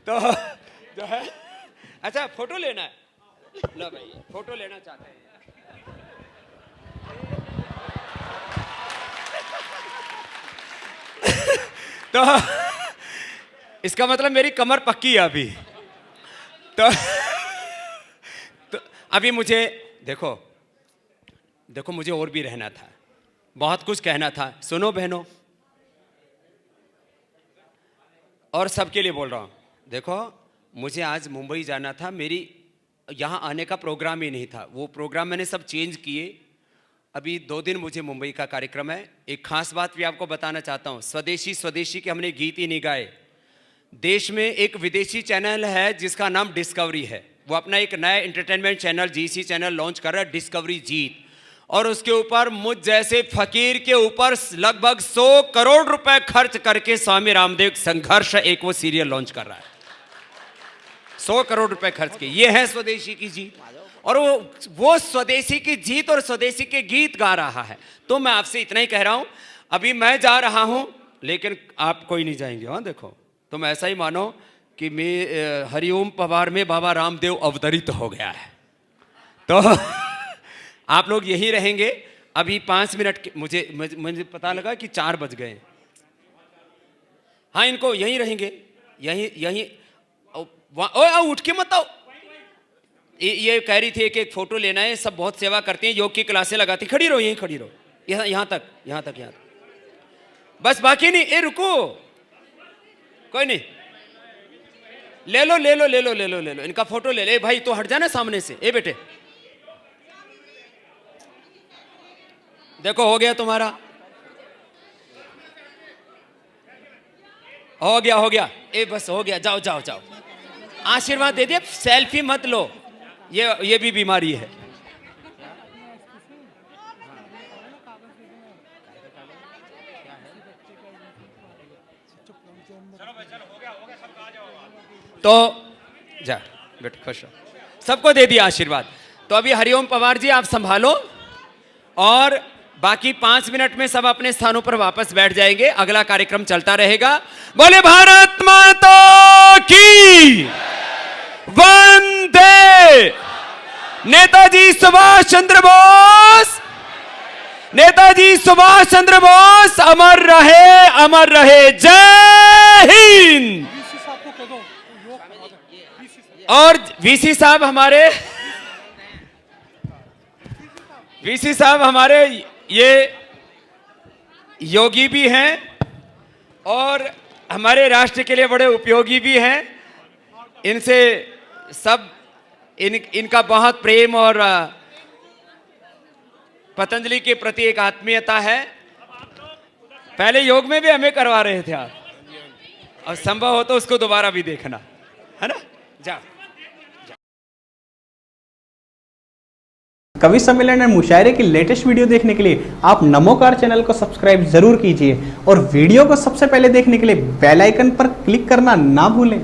तो जो है, अच्छा फोटो लेना है, लो भाई फोटो लेना चाहते हैं। तो इसका मतलब मेरी कमर पक्की है अभी। तो अभी मुझे देखो मुझे और भी रहना था, बहुत कुछ कहना था। सुनो बहनों, और सबके लिए बोल रहा हूं, देखो मुझे आज मुंबई जाना था, मेरी यहाँ आने का प्रोग्राम ही नहीं था। वो प्रोग्राम मैंने सब चेंज किए। अभी 2 दिन मुझे मुंबई का कार्यक्रम है। एक खास बात भी आपको बताना चाहता हूँ, स्वदेशी के हमने गीत ही नहीं गाए। देश में एक विदेशी चैनल है जिसका नाम डिस्कवरी है, वो अपना एक नया entertainment channel GC channel launch कर रहा है, डिस्कवरी जीत। और उसके ऊपर मुझ जैसे फकीर के ऊपर लगभग 100 करोड़ रुपए खर्च करके स्वामी रामदेव संघर्ष एक वो सीरियल लॉन्च कर रहा है। 100 करोड़ रुपए खर्च के, ये है स्वदेशी की जीत। और वो स्वदेशी की जीत और स्वदेशी के गीत गा रहा है। तो मैं आपसे इतना ही कह रहा हूं, अभी मैं जा रहा हूं लेकिन आप कोई नहीं जाएंगे। हाँ देखो, तुम ऐसा ही मानो कि मैं हरिओम पवार में बाबा रामदेव अवतरित हो गया है। तो आप लोग यही रहेंगे। अभी 5 मिनट मुझे पता लगा कि 4 बज गए। हाँ इनको यहीं रहेंगे, यहीं उठ के मत आओ। ये कह रही थी कि एक फोटो लेना है, सब बहुत सेवा करती हैं, योग की क्लासें लगाती। खड़ी रहो, यहीं खड़ी रहो, यहाँ तक बस, बाकी नहीं। ए रुको, कोई नहीं, ले लो इनका फोटो ले ले। भाई तो हट जाना सामने से। ए बेटे देखो, हो गया तुम्हारा, हो गया। ए बस हो गया, जाओ। आशीर्वाद दे दिए, सेल्फी मत लो, ये भी बीमारी है। तो जा बेटा खुश हो, सबको दे दिया आशीर्वाद। तो अभी हरिओम पवार जी आप संभालो और बाकी 5 मिनट में सब अपने स्थानों पर वापस बैठ जाएंगे, अगला कार्यक्रम चलता रहेगा। बोले भारत माता की वंदे। नेताजी सुभाष चंद्र बोस, नेताजी सुभाष चंद्र बोस अमर रहे, अमर रहे। जय हिंद। और वीसी साहब हमारे ये योगी भी हैं और हमारे राष्ट्र के लिए बड़े उपयोगी भी हैं। इनसे सब इनका बहुत प्रेम और पतंजलि के प्रति एक आत्मीयता है। पहले योग में भी हमें करवा रहे थे आप, और संभव हो तो उसको दोबारा भी देखना, है ना। जा कवि सम्मेलन और मुशायरे की लेटेस्ट वीडियो देखने के लिए आप नमोकार चैनल को सब्सक्राइब जरूर कीजिए और वीडियो को सबसे पहले देखने के लिए बेल आइकन पर क्लिक करना ना भूलें।